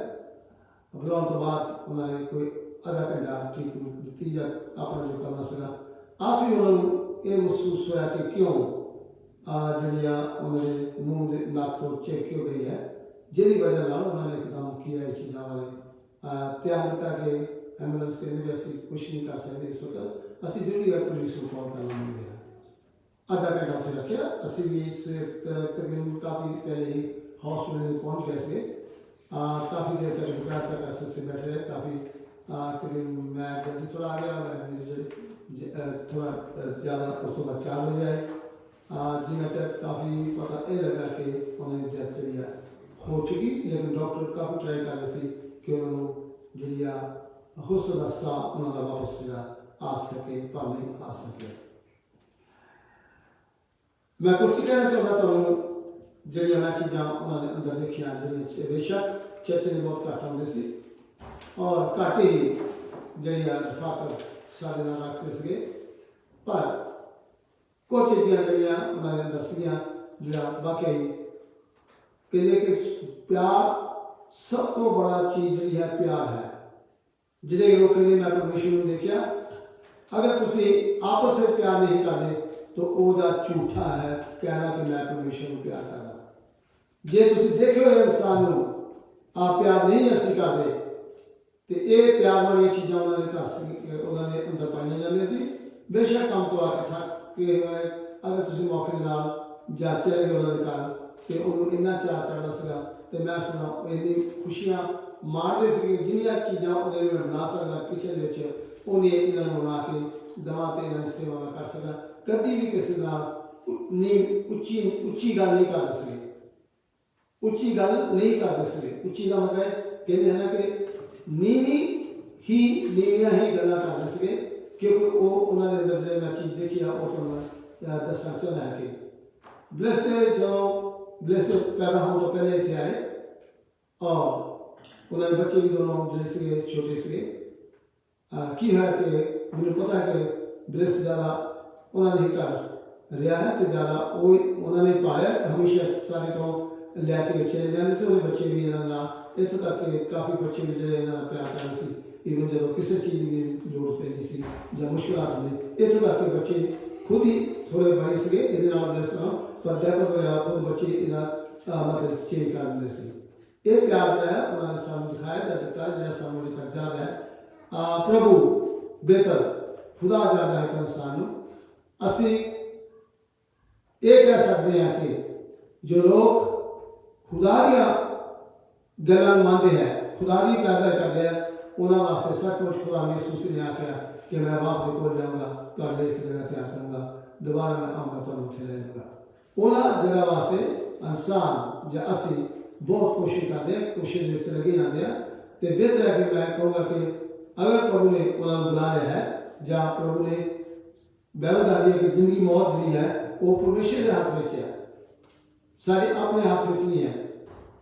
Speaker 1: बुलाने तो बाद उन्होंने कोई आधा घंटा ट्रीटमेंट दी या अपना जो करना सका। आखिर उन्होंने ये महसूस हुआ कि क्यों जी उन्होंने मुँह के नक तो चेक हो गई है, जिसकी वजह ना उन्होंने एकदम किया ये चीज़ों वाले ध्यान दिता कि एम्बुलेंस कहते भी असं कुछ नहीं कर सकते इस वक्त, असं जरूरी है पुलिस को कॉल करना मिल गया। आधा घंटा उत्थे रखे, असं भी तकरीबन काफ़ी पहले ही हॉस्पिटल पहुँच गए थे, काफ़ी देर तक दोपहर तक अस उत्थे बैठे रहे, काफ़ी तकरीबन मैं जल्दी थोड़ा आ गया, मैं थोड़ा ज़्यादा उस बाद 4 बजे आए, जिन्हें चर काफ़ी पता यह लगा कि उन्होंने डेथ जी हो चुकी, लेकिन डॉक्टर काफ़ी ट्राई कर रहे थे कि उन्होंने जी हो सकता सा उन्होंने वापस आ सके, पर नहीं आ सके। मैं कुछ कहना चाहता तुम जी मैं चीज़ा उन्होंने अंदर देखिया, जी बेशक चर्चे ने बहुत घट आते थे और घट ही जी रफाकत साढ़े नाल रखते थे, पर कुछ चीज़ा जड़िया उन्होंने दसिया जो वाकई कहते कि प्यार सब तो बड़ा चीज़ जी है प्यार है, जिहड़े लोग कहते मैं परमेश्वर को देखा, अगर तुम आपस में प्यार नहीं करते तो वह झूठा है कहना कि मैं परमेश्वर को प्यार करता। जे तुम देखे हुए इंसान को आप प्यार नहीं असी करते, तो ये प्यार वाली चीज़ा उन्होंने घर उन्होंने अंदर पाई जाती, बेशक काम तो आके थक के अगर तुम मौके जा चले गए उन्होंने घर, तो उन्होंने इन्ना चाह चढ़ता सगा, तो मैं सुना इन्नी खुशियाँ मारते थे, जिन्नियाँ चीज़ा उन्होंने मैं बना सकता किचन उन्हें इन्होंने बना के दवा तो इन्होंने सेवा में कर सका, कभी भी किसी नींव उच्ची गल नहीं करते थे, उच्ची गल नहीं करते थे, उच्ची का मतलब कहते हैं ना कि नीवियां ही गल्लां करते थे, क्योंकि वो उन्होंने अंदर जो मैं चीज़ देखी है वो तो दसना चला है कि ब्लेस जो ब्लेस पैदा होने तो पहले इतने आए और उन्होंने बच्चे भी दोनों जो छोटे से ਕੀ ਹੈ ਕਿ ਮੈਨੂੰ ਪਤਾ ਹੈ ਕਿ ਬ੍ਰਿਸ ਜ਼ਿਆਦਾ ਉਹਨਾਂ ਦੇ ਘਰ ਰਿਹਾ ਹੈ ਤੇ ਜ਼ਿਆਦਾ ਉਹ ਉਹਨਾਂ ਨੇ ਪਾਲਿਆ ਹਮੇਸ਼ਾ ਸਾਰੇ ਤੋਂ ਲੈ ਕੇ ਚਲੇ ਜਾਂਦੇ ਸੀ। ਉਹਦੇ ਬੱਚੇ ਵੀ ਇਹਨਾਂ ਨਾਲ ਇੱਥੋਂ ਤੱਕ ਕਿ ਕਾਫੀ ਬੱਚੇ ਵੀ ਜਿਹੜੇ ਇਹਨਾਂ ਨਾਲ ਪਿਆਰ ਕਰਦੇ ਸੀ। ਈਵਨ ਜਦੋਂ ਕਿਸੇ ਚੀਜ਼ ਦੀ ਲੋੜ ਪੈਂਦੀ ਸੀ ਜਾਂ ਮੁਸ਼ਕਲਾਤ ਹੁੰਦੀ ਇੱਥੋਂ ਤੱਕ ਕਿ ਬੱਚੇ ਖੁਦ ਹੀ ਥੋੜ੍ਹੇ ਬੜੇ ਸੀਗੇ ਇਹਦੇ ਨਾਲ ਬ੍ਰਿਸ ਨਾਲ, ਪਰ ਡੈਪਰ ਵਗੈਰਾ ਖੁਦ ਬੱਚੇ ਇਹਦਾ ਮਤਲਬ ਚੇਂਜ ਕਰ ਦਿੰਦੇ ਸੀ। ਇਹ ਪਿਆਰ ਜਿਹੜਾ ਹੈ ਉਹਨਾਂ ਨੇ ਸਾਨੂੰ ਦਿਖਾਇਆ ਜਾਂ ਦਿੱਤਾ ਜਿਹੜਾ ਸਾਨੂੰ ਅਜੇ ਤੱਕ ਯਾਦ ਹੈ। प्रभु बेहतर खुदा जाता है इंसान असी ये कह सकते हैं कि जो लोग खुदा दियां गल्लां मानते हैं खुदा दी पैदा करते हैं उन्होंने वास्ते सचमुच खुदा ने यीशु ने आख्या कि मैं बाप के कोल जाऊँगा तुहाडे एक जगह तैयार करूँगा दोबारा मैं आऊँगा तुहानूं उत्थे ले जाऊँगा। उन्होंने जगह वास्ते इंसान या असी बहुत कोशिश करते हैं कोशिश में लगे जाते हैं। तो बेहतर है कि मैं कहूँगा कि अगर प्रभु ने उन्होंने बुला लिया है या प्रभु ने बाइबल आती है कि जिंदगी मौत जी है वो परमेश्वर के हाथ में है, सारे अपने हाथ में नहीं है।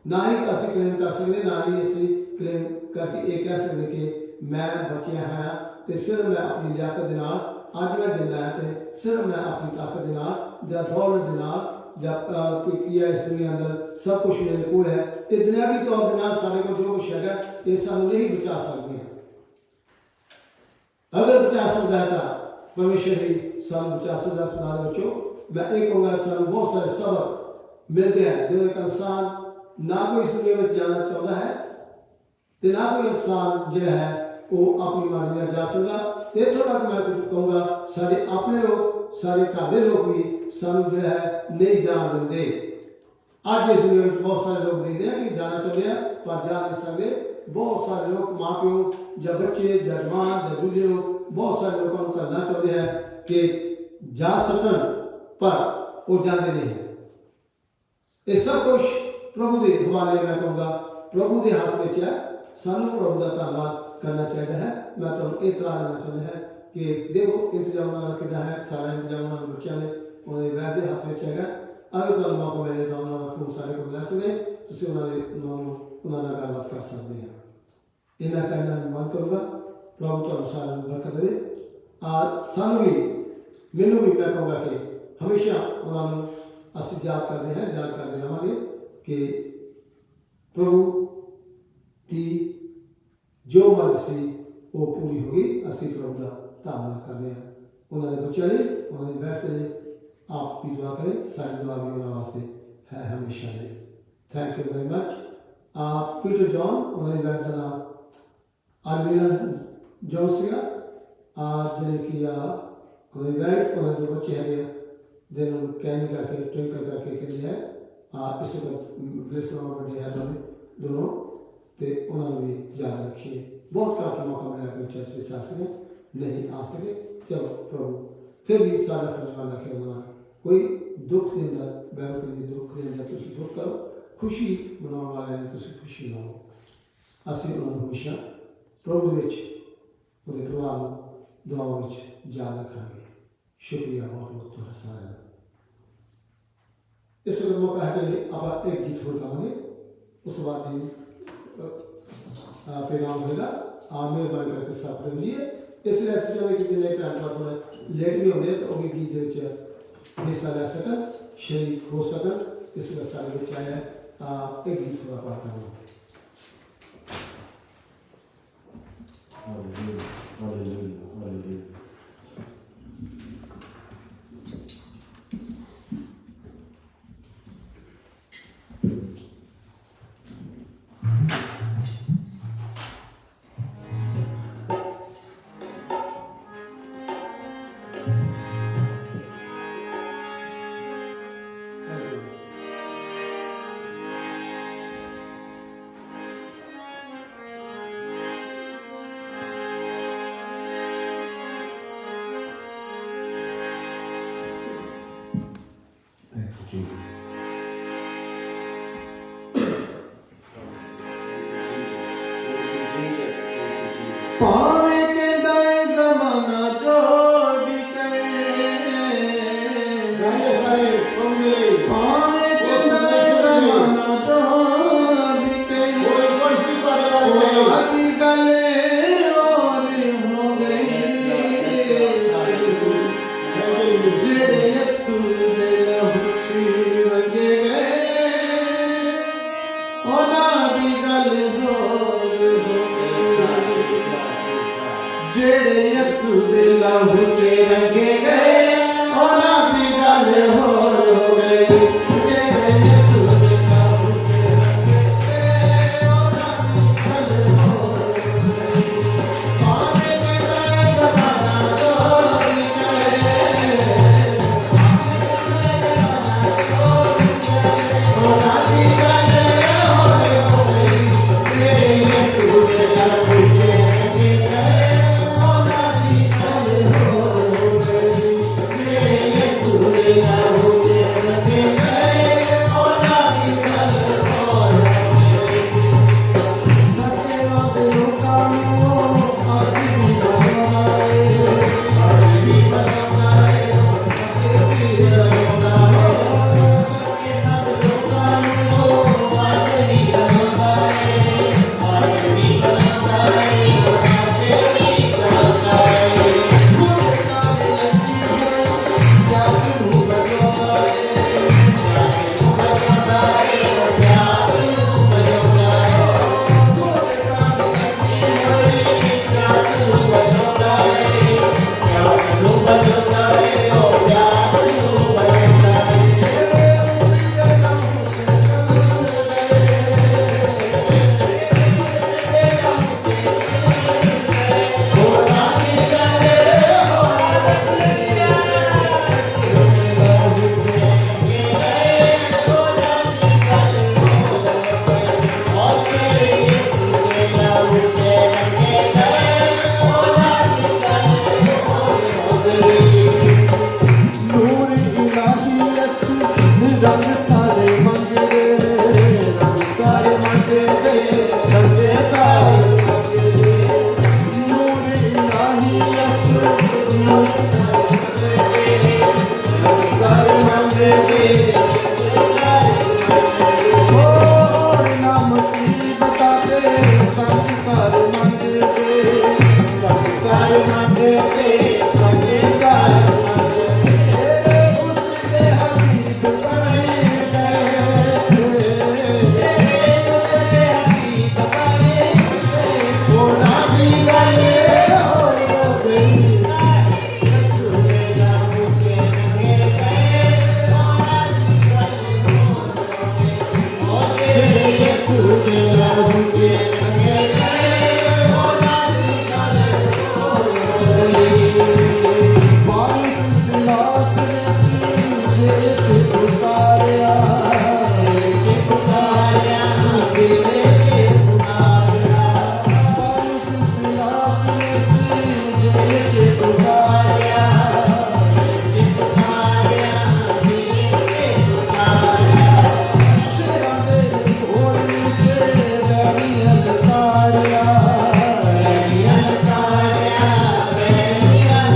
Speaker 1: ना ही असं क्लेम कर सकते ना ही असं क्लेम करके ये कह सकते कि मैं बचिया है तो सिर्फ मैं अपनी लियाकत के नाल अज मैं जिंदा है तो सिर्फ मैं अपनी ताकत के नाल या दौलत के नाल या कोई किया इस दुनिया अंदर सब कुछ मेरे को है ये दुनियावी तौर के नाल सारे को जो कुछ है ये सानू नहीं बचा सकते हैं। अगर बचा सकता है परमेश्वर ही सानू बचा सकता खुदा दे बच्चों। मैं एक कहूँगा सानू बहुत सारे सबक मिलते हैं जो एक इंसान ना कोई इस दुनिया में जाना चाहता है तो ना कोई इंसान जो है वो अपनी मर्जी में जा सकता। इतों तक मैं कुछ कहूँगा सारे अपने लोग सारे घर के लोग भी सानू जो है नहीं जान देंगे। अज इस दुनिया में बहुत सारे लोग देखते हैं कि जाना चाहते हैं पर जा नहीं सकते। बहुत सारे लोग माँ प्यो या बच्चे या जवान या दूसरे लोग बहुत सारे लोगों को करना चाहते हैं कि जा सकन पर वो जाते नहीं है। ये सब कुछ प्रभु के हवाले मैं कहूँगा प्रभु के हाथ में है। सानू प्रभु का धन्यवाद करना चाहिए है। मैं तो इतला देना चाहता है कि देखो इंतजाम उन्होंने किया है सारा इंतजाम उन्होंने बच्चों ने उन्होंने वैद के हाथ में है। अगर तुम मौका मिले तो उन्होंने फोन सारे को बुला सकते तुम उन्होंने गलबात कर सकते हैं। इन्ना कहना मन करूँगा प्रभु तो सारे बरकत दे सानू भी मैनू भी मैं कहूँगा कि हमेशा उन्होंने अस याद करते हैं याद करते रहेंगे कि प्रभु की जो मर्जी वो पूरी होगी। असी प्रभु का धन्यवाद करते हैं उन्होंने बच्चों ने उन्होंने बैठ लिए आप भी दुआ करें सारी दुआ भी उन्होंने वास्ते है हमेशा लिए। Thank you very much. Peter John उन्होंने बैठ देना आर्मीना जॉन सिगा जिन्हें किया उन्होंने वाइफ उन्होंने जो बच्चे हैं दिन कैनी करके ट्विंकल करके कहते हैं इस वक्त ग्रेसम बड़े हैं दोनों तो उन्होंने भी याद रखिए। बहुत काफ़ी मौका मिला कि चर्च में आ सके नहीं आ सके चलो प्रभु फिर भी सारा फर्जमान रखे उन्होंने कोई दुख के अंदर बैल के दुख के अंदर तुम दुख करो खुशी मनाने वाले ने तुम खुशी मनाओ। असी उन्होंने हमेशा प्रभु परिवार दुआओं याद रखा। शुक्रिया बहुत बहुत थोड़ा सारा। इस वक्त मौका है कि आप एक गीत हो गाएंगे उस बाद ही पैगाम होगा मेहरबानी करके साफ रहिए। इसलिए ऐसे चले कि जिन्हें भैन भरा थोड़ा लेट भी होंगे तो भी गीत हिस्सा ले सकन शरीक हो सकन इस वक्त सारे बच्चे आए एक गीत थोड़ा पढ़ता हूँ।
Speaker 3: Hallelujah, hallelujah, hallelujah. Jesus. पावे के दाए जमाना जो बिके पावे के दाए जमाना जो बिके आज गले और हो जेड़े यसू दे लहू च रंगे गए ਉਹਨਾਂ ਦੀ ਗੱਲ ਹੋਰ हो गई जेड़े यसू दे लहू च रंगे गए ਉਹਨਾਂ ਦੀ ਗੱਲ ਹੋਰ हो गई पावे के गए जमाना चोरी करे ਉਹਨਾਂ ਦੀ ਗੱਲ ਹੋਰ हो गई जेड़े यसू दे लहू च रंगे गए ਉਹਨਾਂ ਦੀ ਗੱਲ ਹੋਰ हो गई जेड़े यसू दे लहू च रंगे गए ਉਹਨਾਂ ਦੀ ਗੱਲ ਹੋਰ हो गई नशेवां दे लोकां नूं अज भी बनाए अज भी बनाए अज भी बनाए नशेवां दे लोकां नूं अज भी बनाए अज भी बनाए अज भी बनाए मुर्दा दे लगी होई जग नूं बजाए जग नूं बजाए प्यार नूं बजाए मुर्दा दे लगी होई जग नूं बजाए जग नूं बजाए ओ प्यार नूं बजाए उसी दे लहू च होना की गल होर नूर इलाही यसू रंग सारे मंगदे रंग सारे मंगदे रंग सारे मंगदे नूर इलाही यसू रंग सारे मंगदे ओ ना मुसीबतां ते संग सारे मंगदे संग सारे मंगदे संग सारे मंगदे उसके हबीब बने गए उसके हबीब बने गए होना की गल होर हो गई यसू दे लहू च रंगे गए होना की गल होर हो गई ओ जेड़े यसू दे लहू च रंगे गए होना की गल होर हो गई बारिश सिलास जेल च उतारिया जेल च उतारिया जेल च उतारिया बारिश सिलास जेल च उतारिया जेल च उतारिया जेल च उतारिया शेरां दे घोर विच डैनियल तारिया डैनियल तारिया डैनियल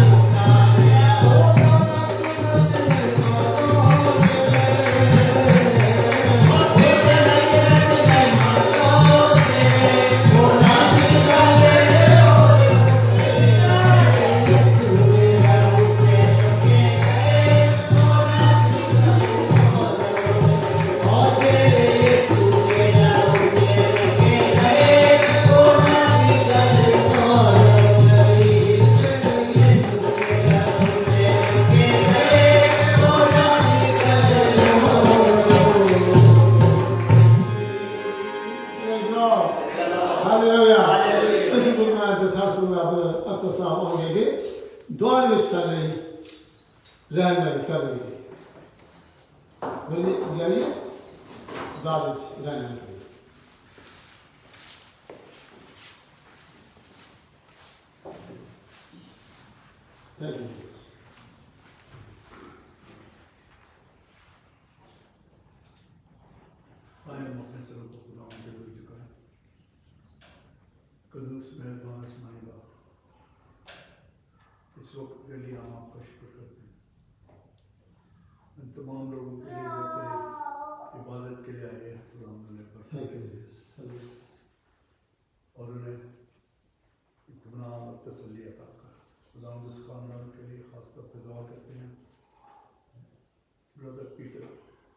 Speaker 1: Praise God. Hallelujah. इस दिन में दरखास्त में आप अक्सर होंगे कि द्वार में सारे रहने कर रही है बोलिए जाइए द्वार में रहने कर Thank you.
Speaker 4: आए हम अपने सरों को खुदावन के लिए झुकाएं। कदूस मेहरबान इस्माइल बाप, इस वक्त के लिए हम आपका शुक्र करते हैं। इन तमाम लोगों के लिए जो तेरे इबादत के लिए आए हैं खुदावन उन्हें बरकत
Speaker 1: Thank
Speaker 4: दे
Speaker 1: you. Jesus.
Speaker 4: और उन्हें इत्मीनान और तसल्ली अता कर। खुदावन उस खानदान के लिए खास तौर पर दुआ करते हैं। ब्रदर पीटर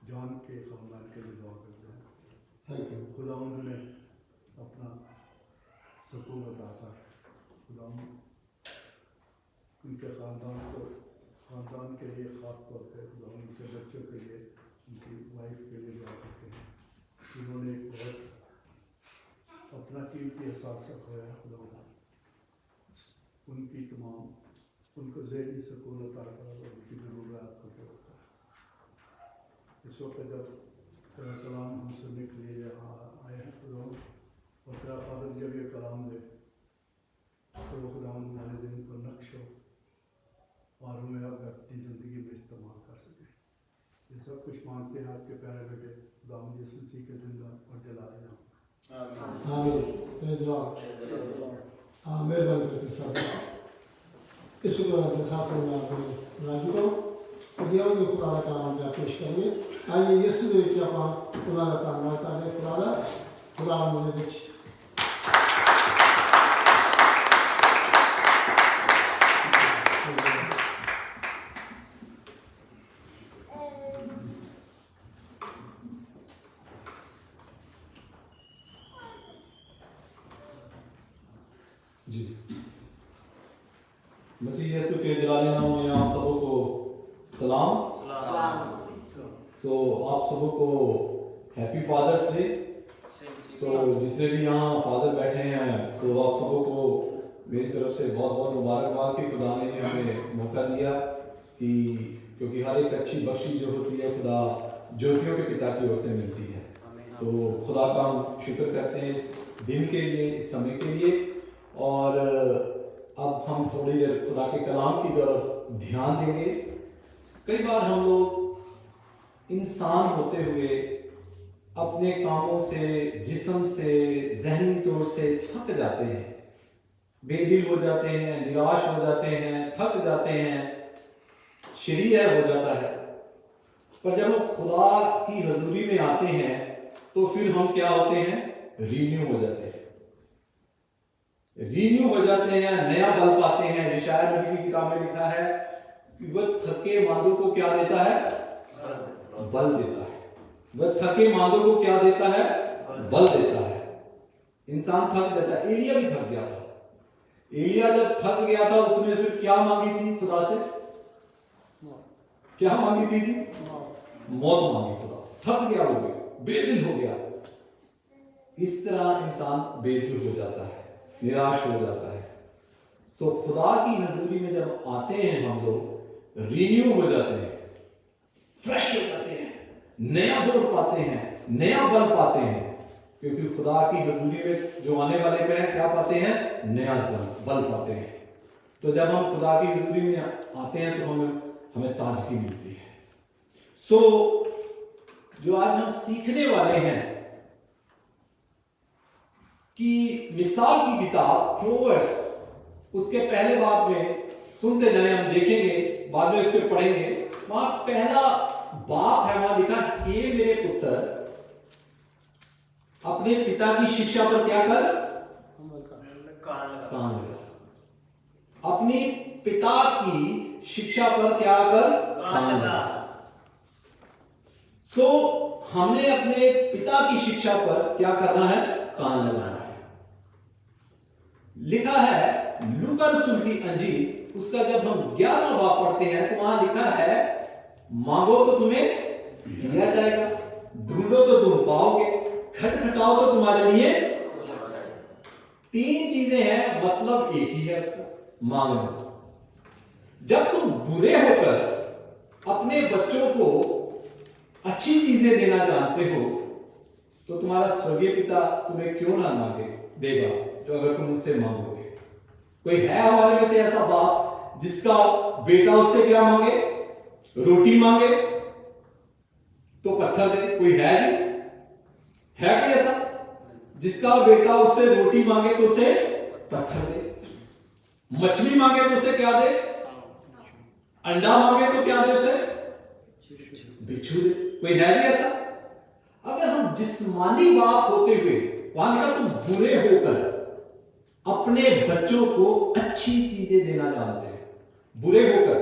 Speaker 4: जॉन के खानदान के लिए दुआ करते हैं।
Speaker 1: Thank you.
Speaker 4: खुदावन उन्हें अपना सुकून अता कर। खुदावन उनके ख़ानदान के लिए ख़ास तौर पे खुदा उनके बच्चों के लिए, उनकी वाइफ के लिए दुआ करते हैं। उन्होंने एक बहुत अपना कीमती एहसास रखवाया खुदा उनकी तमाम उनको ज़हनी सुकून अता करा और उनकी ज़रूरत को पूरा करा। इस वक्त जब तेरा कलाम हम सुनने के लिए यहाँ आए हैं खुदा, और तेरा फादर जब ये कलाम दे तो खुदा हमारे ज़हन को नक्श हो और हमें अब अपनी ज़िंदगी में इस्तेमाल कर सके। ये सब कुछ मांगते हैं आपके प्यारे बेटे खुदा यीशु मसीह के जिंदा और जलाए नाम।
Speaker 1: आमीन। Praise Lord. मेहरबानी करके सब इस दरखास्त में अपने राजू को दियाओगे खुदा का कलाम का पेश करेंगे। आइए यीशु ਦੇ ਵਿੱਚ ਆਪਾਂ खुदा ਦਾ ਧੰਨਵਾਦ ਕਰਦੇ खुदा मुझे ਵਿੱਚ
Speaker 5: जी मसीह यीशु के जलाले नाम में आप सबों को सलाम। सो आप सबों को हैप्पी फादर्स डे। सो जितने भी यहाँ फादर बैठे हैं सो आप सबों को मेरी तरफ से बहुत बहुत मुबारकबाद कि खुदा ने हमें मौका दिया कि क्योंकि हर एक अच्छी बख्शी जो होती है खुदा ज्योतियों के पिता की ओर से मिलती है। तो खुदा का हम शुक्र करते हैं इस दिन के लिए, इस समय के लिए। और अब हम थोड़ी देर खुदा के कलाम की तरफ ध्यान देंगे। कई बार हम लोग इंसान होते हुए अपने कामों से, जिस्म से, जहनी तौर से थक जाते हैं, बेदिल हो जाते हैं, निराश हो जाते हैं, थक जाते हैं, शरीर हो जाता है। पर जब हम खुदा की हजूरी में आते हैं तो फिर हम क्या होते हैं? रीन्यू हो जाते हैं, रीन्यू हो जाते हैं, नया बल पाते हैं। यशायाह नबी की किताब में लिखा है कि वह थके मांदों को क्या देता है? बल देता है। वह थके मांदों को क्या देता है? बल देता है। इंसान थक जाता है। एलिया भी थक गया था। एलिया जब थक गया था उसने फिर क्या मांगी थी खुदा से? क्या मांगी थी जी? मौत मांगी खुदा से। थक गया, हो गया, बेदिल हो गया। इस तरह इंसान बेदिल हो जाता है, निराश हो जाता है। सो खुदा की हजूरी में जब आते हैं हम लोग रीन्यू हो जाते हैं, फ्रेश हो जाते हैं, नया जोर पाते हैं, नया बल पाते हैं। क्योंकि खुदा की हजूरी में जो आने वाले पे हैं क्या पाते हैं? नया बल पाते हैं। तो जब हम खुदा की हजूरी में आते हैं तो हमें ताजगी मिलती है। सो जो आज हम सीखने वाले हैं कि मिसाल की किताब प्रोवर्ब्स उसके पहले बाब में सुनते जाएं, हम देखेंगे, बाद में इसको पढ़ेंगे। वहां पहला बाप है, वहां लिखा हे मेरे पुत्र अपने पिता की शिक्षा पर क्या कर? कान लगा। अपनी पिता की शिक्षा पर क्या कर? कान लगा। सो हमने अपने पिता की शिक्षा पर क्या करना है? कान लगाना है। लिखा है लूका रसूल की अंजील उसका जब हम 11वां बाब पढ़ते हैं तो वहां लिखा है मांगो तो तुम्हें दिया जाएगा, ढूंढो तो तुम पाओगे, खटखटाओ तो तुम्हारे लिए। 3 चीजें हैं, मतलब एक ही है उसका, मांगना। जब तुम बुरे होकर अपने बच्चों को अच्छी चीजें देना जानते हो तो तुम्हारा स्वर्गीय पिता तुम्हें क्यों ना मांगे देगा जो अगर तुम उससे मांगोगे। कोई है हमारे में से ऐसा बाप जिसका बेटा उससे क्या मांगे? रोटी मांगे तो पत्थर दे? कोई है जी? है कोई ऐसा जिसका बेटा उससे रोटी मांगे तो उसे पत्थर दे? मछली मांगे तो उसे क्या दे? अंडा मांगे तो क्या दे उसे? बिच्छू दे? कोई है जी ऐसा? अगर हम जिस्मानी बाप होते हुए वहां लिखा तुम बुरे होकर अपने बच्चों को अच्छी चीजें देना जानते हैं, बुरे होकर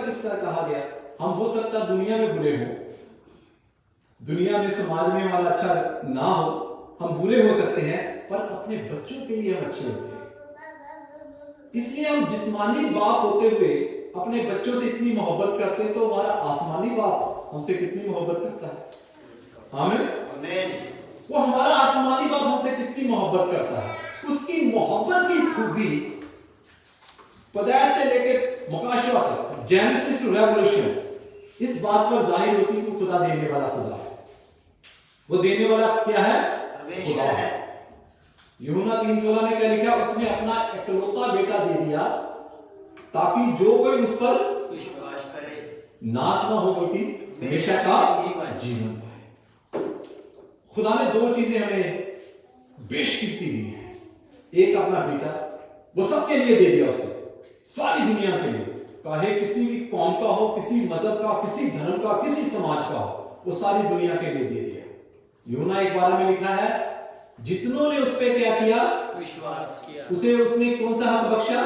Speaker 5: किससे कहा गया? हम हो सकता दुनिया में बुरे हो, दुनिया में समाज में हमारा अच्छा ना हो, हम बुरे हो सकते हैं, पर अपने बच्चों के लिए हम अच्छे होते हैं। इसलिए हम जिस्मानी बाप होते हुए अपने बच्चों से इतनी मोहब्बत करते हैं, तो हमारा आसमानी बाप हमसे कितनी मोहब्बत करता है। आमीन।
Speaker 2: आमीन।
Speaker 5: वो हमारा आसमानी बाप हमसे कितनी मोहब्बत करता है। उसकी मोहब्बत की खूबी पैदाइश से लेकर मुकाशवा तक, जेनेसिस टू रेवोल्यूशन, इस बात पर जाहिर होती है कि खुदा देने वाला खुदा है। वो देने वाला क्या है? खुदा है। यूहन्ना 3:16 में क्या लिखा? उसने अपना इकलौता बेटा दे दिया ताकि जो कोई उस पर
Speaker 2: विश्वास करे
Speaker 5: नाश ना हो बल्कि हमेशा का जीवन पाए। खुदा ने दो चीजें हमें बेशकीमती दी है। एक अपना बेटा, वो सबके लिए दे दिया उसने, सारी दुनिया के लिए, चाहे किसी भी कौम का हो, किसी मजहब का, किसी धर्म का, किसी समाज का हो, वो सारी दुनिया के लिए दे दिया। यूहन्ना 1:12 में लिखा है, जितनों ने उस पर क्या किया?
Speaker 2: विश्वास किया,
Speaker 5: उसे उसने कौन सा हक बख्शा?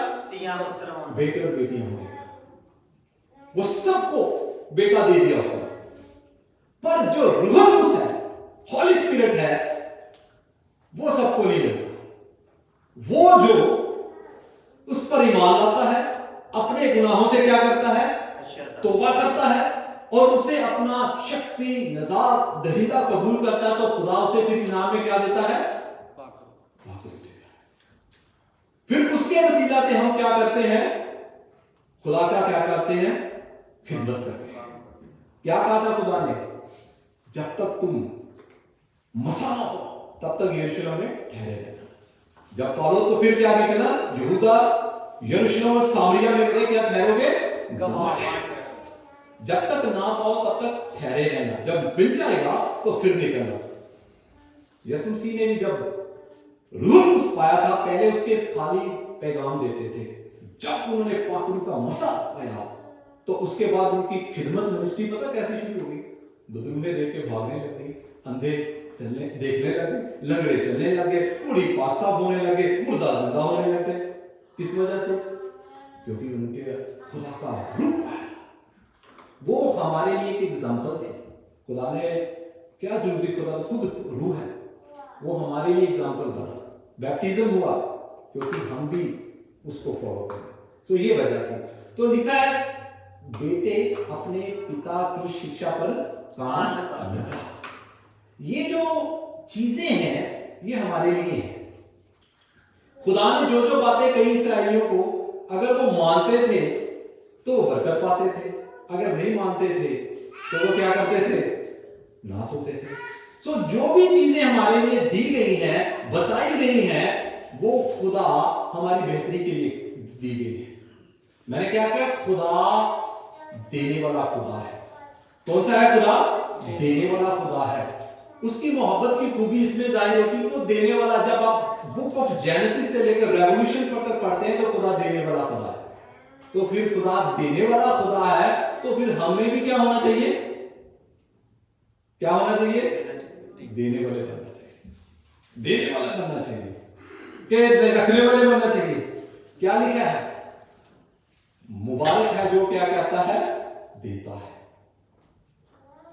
Speaker 5: बेटे और बेटियां होने का। वो सबको बेटा दे दिया उसने। पर जो रूहुल कुद्स है, हॉली स्पिरिट है, वो सबको नहीं मिलता। वो जो उस पर ईमान लाता है, अपने गुनाहों से क्या करता है? तौबा करता है और उसे अपना शक्ति नजात दहीदा कबूल करता है, तो खुदा उसे फिर इनाम में क्या देता है? फिर उसके वसीला से हम क्या करते हैं? खुदा का क्या करते हैं? खिदमत करते हैं। क्या कहा था खुदा ने? जब तक तुम मसा ना हो तब तक यरूशलेम में ठहरे रहना। जब पालो तो फिर क्या निकला? यहूदा, यरूशलेम और सामरिया में मेरे क्या ठहरोगे? गवाह। जब तक ना पाओ तब तक ठहरे रहना, जब मिल जाएगा तो फिर निकलना। यीशु मसीह ने भी जब रूह कुद्स पाया था, पहले उसके खाली पैगाम देते थे। जब उन्होंने पाकुर का मसा पाया तो उसके बाद उनकी खिदमत मिनिस्ट्री पता कैसे शुरू होगी? बुजुर्गें देख के भागने लग गई, अंधे चलने देखने लगे, लंगड़े चलने लगे, बूढ़ी पाक साफ होने लगे, मुर्दा जिंदा होने लगे। किस वजह से? क्योंकि उनके खुदा का रूह आया। वो हमारे लिए एक एग्जाम्पल थे। खुदा ने क्या जरूरत थी? खुदा तो खुद रूह है, वो हमारे लिए एग्जाम्पल बना। बैप्टिज्म हुआ क्योंकि हम भी उसको फॉलो करें। सो ये वजह से तो लिखा है, बेटे अपने पिता की शिक्षा पर काम लगा। ये जो चीजें हैं ये हमारे लिए हैं। खुदा ने जो जो बातें कही इसराइलियों को, अगर वो मानते थे तो वो बरकत पाते थे, अगर नहीं मानते थे तो वो क्या करते थे? नाश होते थे। सो जो भी चीजें हमारे लिए दी गई हैं, बताई गई हैं, वो खुदा हमारी बेहतरी के लिए दी गई है। मैंने क्या कहा? खुदा देने वाला खुदा है। कौन सा है खुदा? देने वाला खुदा है। उसकी मोहब्बत की खूबी इसमें जाहिर होती है कि वो देने वाला। जब आप बुक ऑफ जेनेसिस से लेकर रेवोल्यूशन तक पढ़ते हैं तो खुदा देने वाला खुदा है। तो फिर खुदा देने वाला खुदा है, तो फिर हमें भी क्या होना चाहिए? क्या होना चाहिए? देने वाले बनना चाहिए, देने वाला बनना चाहिए, के रखने वाले बनना चाहिए। क्या लिखा है? मुबारक है जो क्या करता है? देता है।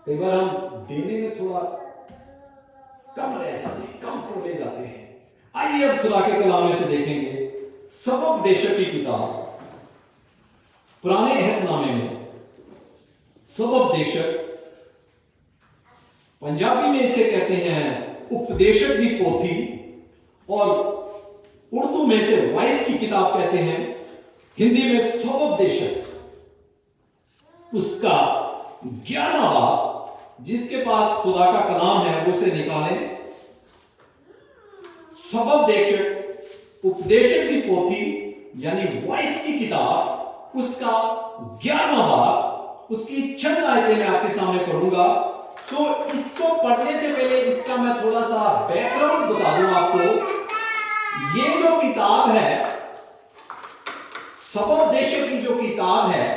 Speaker 5: कई बार हम देने में थोड़ा कम रह जाते हैं, कम तोड़े जाते हैं। आइए अब खुदा के कलाम में से देखेंगे सबोपदेशक की किताब, पुराने अहदनामे में सबोपदेशक, पंजाबी में इसे कहते हैं उपदेशक की पोथी, और उर्दू में से वाइस की किताब कहते हैं, हिंदी में सबोपदेशक। उसका 11वां बाब, जिसके पास खुदा का कलाम है वो उसे निकालें। सबोपदेशक, उपदेशक की पोथी यानी वाइस की किताब, उसका 11वां बाब, उसकी चंद आयतें मैं आपके सामने पढ़ूंगा। सो इसको पढ़ने से पहले इसका मैं थोड़ा सा बैकग्राउंड बता दूं आपको। ये जो किताब है, सबोपदेशक की जो किताब है,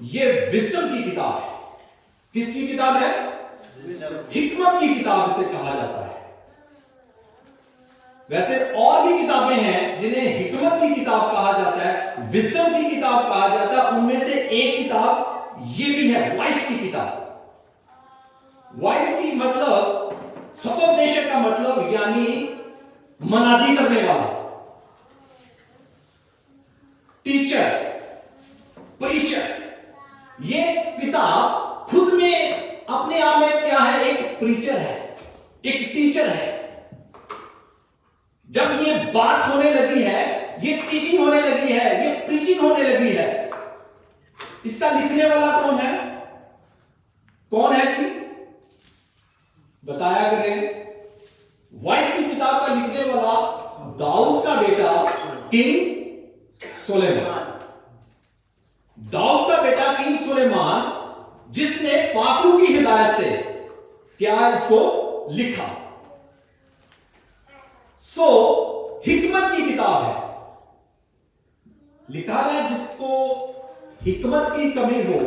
Speaker 5: ये विजडम की किताब है। किसकी किताब है? हिकमत की किताब इसे कहा जाता है। वैसे और भी किताबें हैं जिन्हें हिकमत की किताब कहा जाता है, विजडम की किताब कहा जाता है। उनमें से एक किताब ये भी है, वाइस की किताब। वाइस की मतलब, सबोपदेशक का मतलब यानी मनादी करने वाला। प्रीचर। ये किताब खुद में अपने आप में क्या है, एक प्रीचर है, एक टीचर है। जब ये बात होने लगी है, ये टीचिंग होने लगी है, ये प्रीचिंग होने लगी है, इसका लिखने वाला कौन है? कौन है जी? बताया करें। वॉइस की किताब का लिखने वाला दाऊद का बेटा किंग सुलेमान। दाऊद का बेटा किंग सुलेमान, जिसने पाकरू की हिदायत से क्या इसको लिखा। सो हिकमत की किताब है। लिखा है जिसको हिकमत की कमी हो,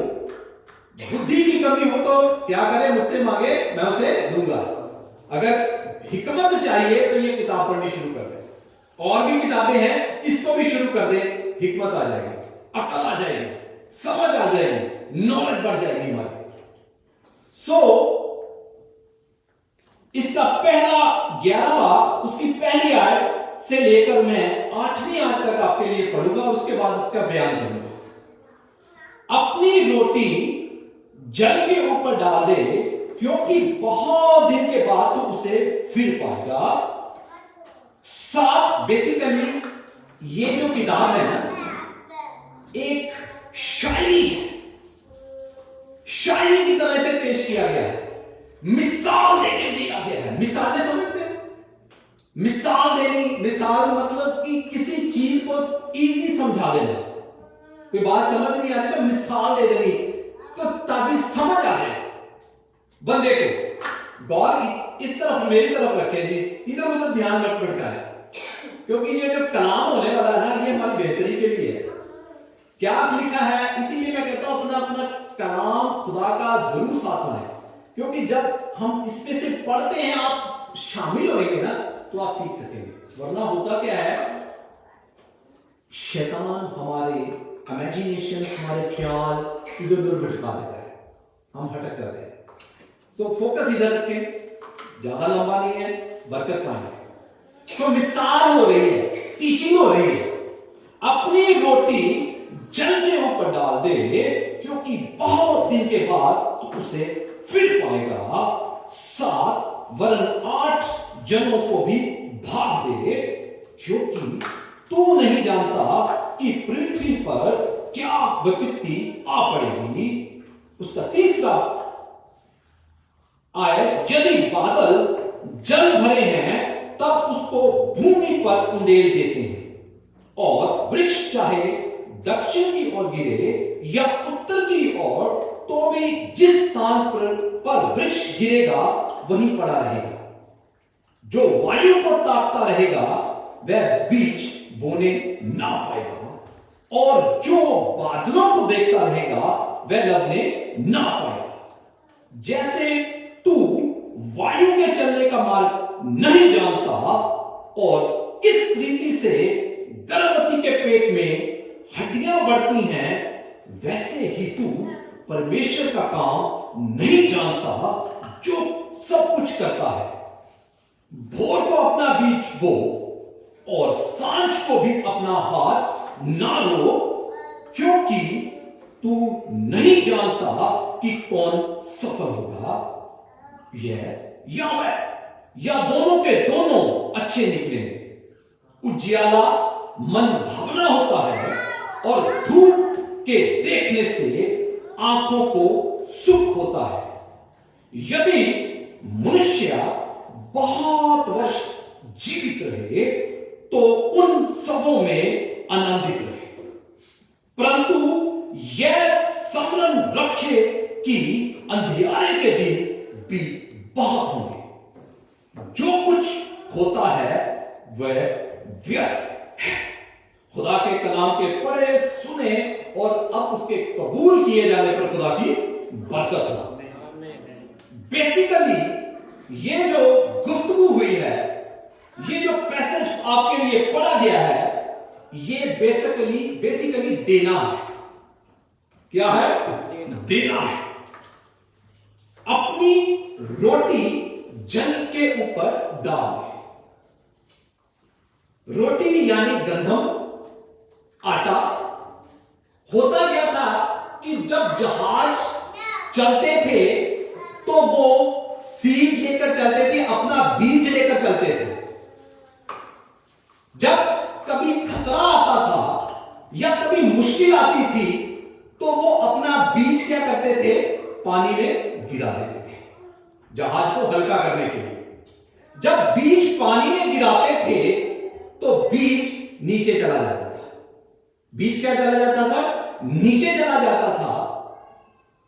Speaker 5: बुद्धि की कमी हो तो क्या करे, मुझसे मांगे मैं उसे दूंगा। अगर हिकमत चाहिए तो ये किताब पढ़नी शुरू कर दे। और भी किताबें हैं, इसको भी शुरू कर दे, हिकमत आ जाएगी, अकल आ जाएगी, समझ आ जाएगी, नॉलेज बढ़ जाएगी हमारी। सो इसका पहला 11वां, उसकी पहली आयत से लेकर मैं 8वीं आयत तक आपके लिए पढ़ूंगा, उसके बाद उसका बयान करूंगा। अपनी रोटी जल के ऊपर डाल दे, क्योंकि बहुत दिन के बाद तू उसे फिर पाएगा। 7 बेसिकली ये जो किताब है ना, एक शायरी है, शायरी की तरह से पेश किया गया है, मिसाल देके दिया गया है। मिसालें समझते हैं? मिसाल देनी, मिसाल मतलब कि किसी चीज को इजी समझा देना। कोई बात समझ नहीं आ रही तो मिसाल दे देनी, तो ताकि समझ आ जाए बंदे को। गौर इस तरफ मेरी तरफ रखें जी, इधर उधर ध्यान मत भटकाएं, क्योंकि ये जो कलाम होने वाला है ना, ये हमारी बेहतरी के लिए है। क्या लिखा है, इसीलिए मैं कहता हूं अपना अपना कलाम खुदा का जरूर साथ लाएं, क्योंकि जब हम इसमें से पढ़ते हैं, आप शामिल होंगे ना, तो आप सीख सकेंगे। वरना होता क्या है, शैतान हमारे इमेजिनेशन, हमारे ख्याल इधर उधर भटका देता है, हम भटक जाते हैं। सो फोकस इधर रखें, ज्यादा लंबा नहीं है, बरकत पाएंगे। सो मिसाल हो रही है, टीचिंग हो रही है। अपनी रोटी जल के ऊपर डाल दे, क्योंकि बहुत दिन के बाद तू उसे फिर पाएगा। 7 वरन 8 जनों को भी भाग दे, क्योंकि तू नहीं जानता कि पृथ्वी पर क्या विपत्ति आ पड़ेगी। उसका तीसरा आयत, यदि बादल जल भरे हैं तब उसको भूमि पर उंडेल देते हैं, और वृक्ष चाहे दक्षिण की ओर गिरे या उत्तर की ओर, तो भी जिस स्थान पर वृक्ष गिरेगा वहीं पड़ा रहेगा। जो वायु को ताकता रहेगा वह बीज बोने ना पाएगा, और जो बादलों को देखता रहेगा वह लगने ना पाएगा। जैसे तू वायु के चलने का मार्ग नहीं जानता, और किस रीति से गर्भवती के पेट में हड्डियां बढ़ती हैं, वैसे ही तू परमेश्वर का काम नहीं जानता, जो सब कुछ करता है। भोर को अपना बीज बो, और सांझ को भी अपना हाथ ना रो, क्योंकि तू नहीं जानता कि कौन सफल होगा, यह या वह, या दोनों के दोनों अच्छे निकलेंगे। उजियाला मन भावना होता है, और धूप के देखने से आंखों को सुख होता है। यदि मनुष्य बहुत वर्ष जीवित रहे तो उन सबों में आनंदित रहे, परंतु यह स्मरण रखे कि अंधियारे के दिन भी बहुत होंगे। जो कुछ होता है वह व्यर्थ है। खुदा के कलाम के पढ़े सुने और अब उसके कबूल किए जाने पर खुदा की बरकत हो। बेसिकली ये जो गुफ्तगू हुई है, ये जो पैसेज आपके लिए पढ़ा गया है, ये बेसिकली देना है। क्या है? देना है। अपनी रोटी जल के ऊपर डाल। रोटी यानी गंधम, आटा। होता क्या था चलते थे तो वो सीड लेकर चलते थे, अपना बीज लेकर चलते थे। जब कभी खतरा आता था या कभी मुश्किल आती थी तो वो अपना बीज क्या करते थे, पानी में गिरा देते थे जहाज को हल्का करने के लिए। जब बीज पानी में गिराते थे तो बीज नीचे चला जाता था। बीज क्या चला जाता था, नीचे चला जाता था।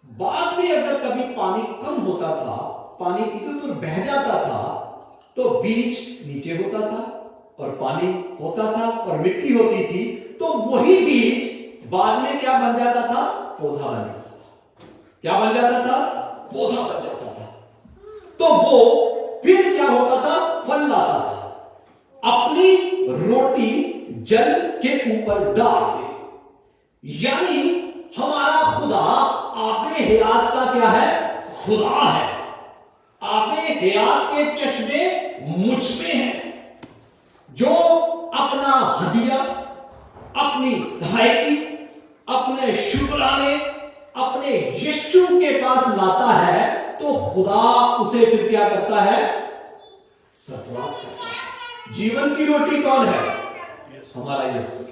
Speaker 5: बाद में अगर कभी पानी कम होता था, पानी इधर उधर बह जाता था, तो बीज नीचे होता था और पानी होता था और मिट्टी होती थी, तो वही बीज बाद में क्या बन जाता था, पौधा बन जाता था। क्या बन जाता था, पौधा बन जाता था। तो वो फिर क्या होता था, फल लाता था। अपनी रोटी जल के ऊपर डाल दे, यानी हमारा खुदा आबे हयात का क्या है, खुदा है। आबे हयात के चश्मे मुझ में हैं, जो अपना हदिया, अपनी धायकी, अपने शुक्राने अपने यीशु के पास लाता है, तो खुदा उसे फिर क्या करता है, सरफराज करता है। जीवन की रोटी कौन है, हमारा यीशु।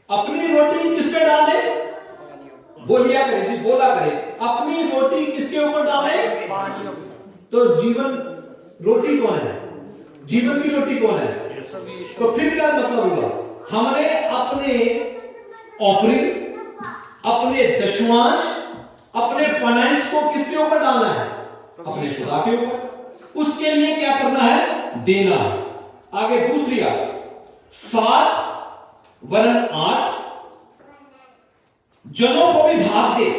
Speaker 5: अपनी रोटी किस पे डाले, बोलिया करें जी, बोला करें, अपनी रोटी किसके ऊपर डाले, तो जीवन रोटी कौन है, जीवन की रोटी कौन है। तो फिर क्या मतलब हुआ, हमने अपने ऑफरिंग, अपने दशमांश, अपने फाइनेंस को किसके ऊपर डालना है, अपने खुदा के ऊपर। उसके लिए क्या करना है, देना है। आगे दूसरी आयत 7:8, जनों को भी भाग दे,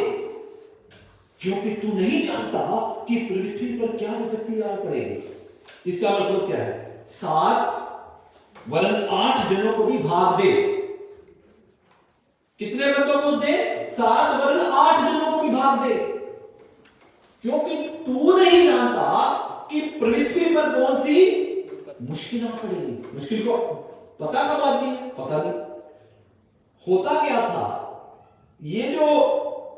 Speaker 5: क्योंकि तू नहीं जानता कि पृथ्वी पर क्या विपत्ति आ पड़ेगी। इसका मतलब क्या है, 7:8 जनों को भी भाग दे। कितने बंदों को दे, 7:8 जनों को भी भाग दे, क्योंकि तू नहीं जानता कि पृथ्वी पर कौन सी मुश्किल आ पड़ेगी। मुश्किल को पता कब आती है, पता नहीं। होता क्या था, ये जो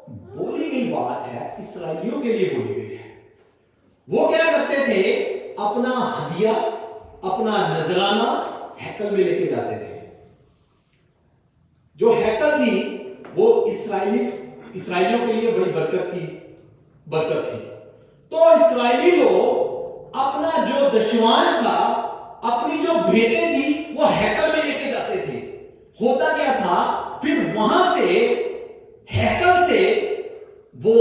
Speaker 5: बोली गई बात है इस्राएलियों के लिए बोली गई है। वो क्या करते थे, अपना हदिया, अपना नजराना हैकल में लेके जाते थे। जो हैकल थी वो इस्राएलियों के लिए बड़ी बरकत थी। तो इस्राएली लोग अपना जो दशमांश था, अपनी जो भेंटें थी, वो हैकल में लेके जाते थे। होता क्या था, फिर वहां से हैकल से वो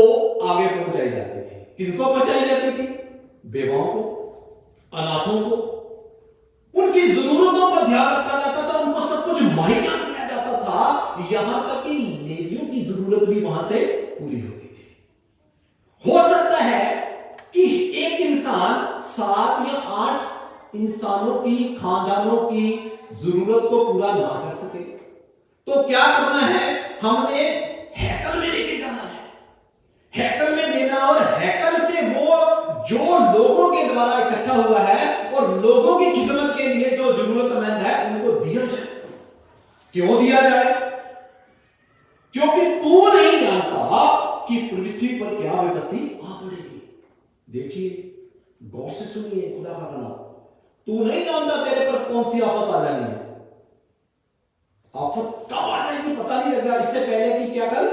Speaker 5: आगे पहुंचाई जाती थी। किसको पहुंचाई जाती थी, बेवाओं को, अनाथों को। उनकी जरूरतों का ध्यान रखा जाता था, उनको सब कुछ मुहैया किया जाता था, यहां तक कि लेवियों की जरूरत भी वहां से पूरी होती थी। हो सकता है कि एक इंसान 7 या 8 इंसानों की, खानदानों की जरूरत को पूरा ना कर सके, तो क्या करना है, हमने हैकल में लेके जाना है, हैकल में देना, और हैकल से वो जो लोगों के द्वारा इकट्ठा हुआ है और लोगों की खिदमत के लिए जो जरूरतमंद है, उनको दिया जाए। क्यों दिया जाए, क्योंकि तू नहीं जानता कि पृथ्वी पर क्या विपत्ति आ पड़ेगी। देखिए, गौर से सुनिए खुदा का कलाम। तू नहीं जानता तेरे पर कौन सी आफत आ जानी है। आफत कब आ जाएगी पता नहीं लगा। इससे पहले कि क्या कर,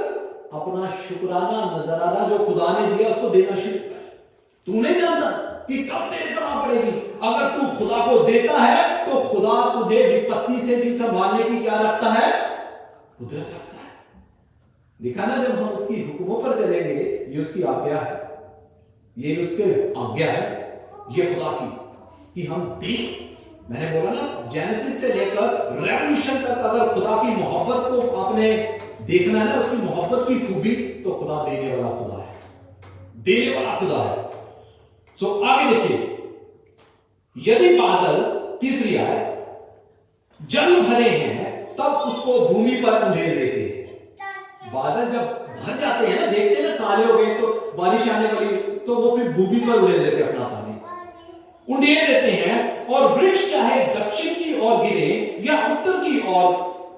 Speaker 5: अपना शुक्राना, नजराना जो खुदा ने दिया उसको देना शुरू कर। तू नहीं जानता कि कब तेरे पर आ पड़ेगी। अगर तू खुदा को देता है तो खुदा तुझे विपत्ति से भी संभालने की क्या रखता है, कुदरत रखता है। देखा ना, जब हम उसकी हुक्मों पर चलेंगे, ये उसकी आज्ञा है, ये उसके आज्ञा है, ये खुदा की, कि हम दें। मैंने बोला ना, जेनेसिस से लेकर रेवोल्यूशन तक अगर खुदा की मोहब्बत को आपने देखना है ना, उसकी मोहब्बत की खूबी, तो खुदा देने वाला खुदा है, देने वाला खुदा है। सो आगे देखिए, यदि बादल, तीसरी आयत, जल भरे हैं तब उसको भूमि पर उंडेल देते हैं। बादल जब भर जाते हैं ना, देखते हैं ना, काले हो गए तो बारिश आने वाली, तो वो फिर भूमि पर उड़ेल देते हैं, अपना पानी उंडेल देते हैं। और वृक्ष चाहे दक्षिण की ओर गिरे या उत्तर की ओर,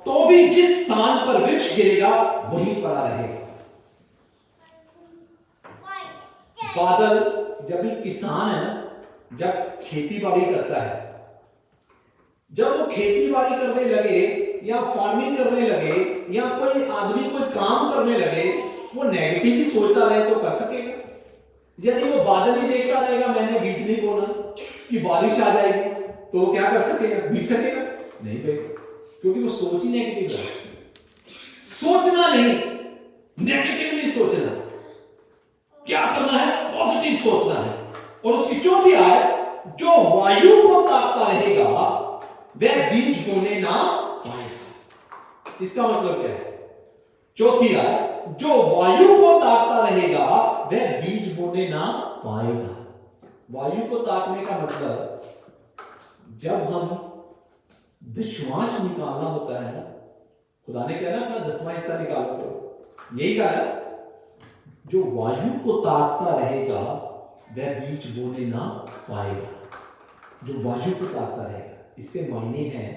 Speaker 5: तो भी जिस स्थान पर वृक्ष गिरेगा वहीं पड़ा रहेगा। बादल, जब भी किसान है ना, जब खेती बाड़ी करता है, जब वो खेती बाड़ी करने लगे या फार्मिंग करने लगे या कोई आदमी कोई काम करने लगे, वो नेगेटिव ही सोचता रहे तो कर सकेगा? यदि वो बादल ही देखता रहेगा, मैंने बीज नहीं बोना कि बारिश आ जाएगी, तो वो क्या कर सकेगा? बीज सकेगा नहीं भाई, क्योंकि वो सोच ही नेगेटिव है। सोचना नहीं, नेगेटिवली सोचना। क्या करना है? पॉजिटिव सोचना है। और उसकी चौथी आयत, जो वायु को ताकता रहेगा वह बीज बोने ना पाएगा। इसका मतलब क्या है? चौथी आयत, जो वायु को ताकता रहेगा वह बीज बोने ना पाएगा। वायु को ताकने का मतलब, जब हम दशमांश निकालना होता है ना, खुदा ने कहा ना अपना 10वां हिस्सा निकालो, करो, यही कहा ना, जो वायु को ताकता रहेगा वह बीज बोने ना पाएगा। जो वायु को ताकता रहेगा, इसके मायने हैं,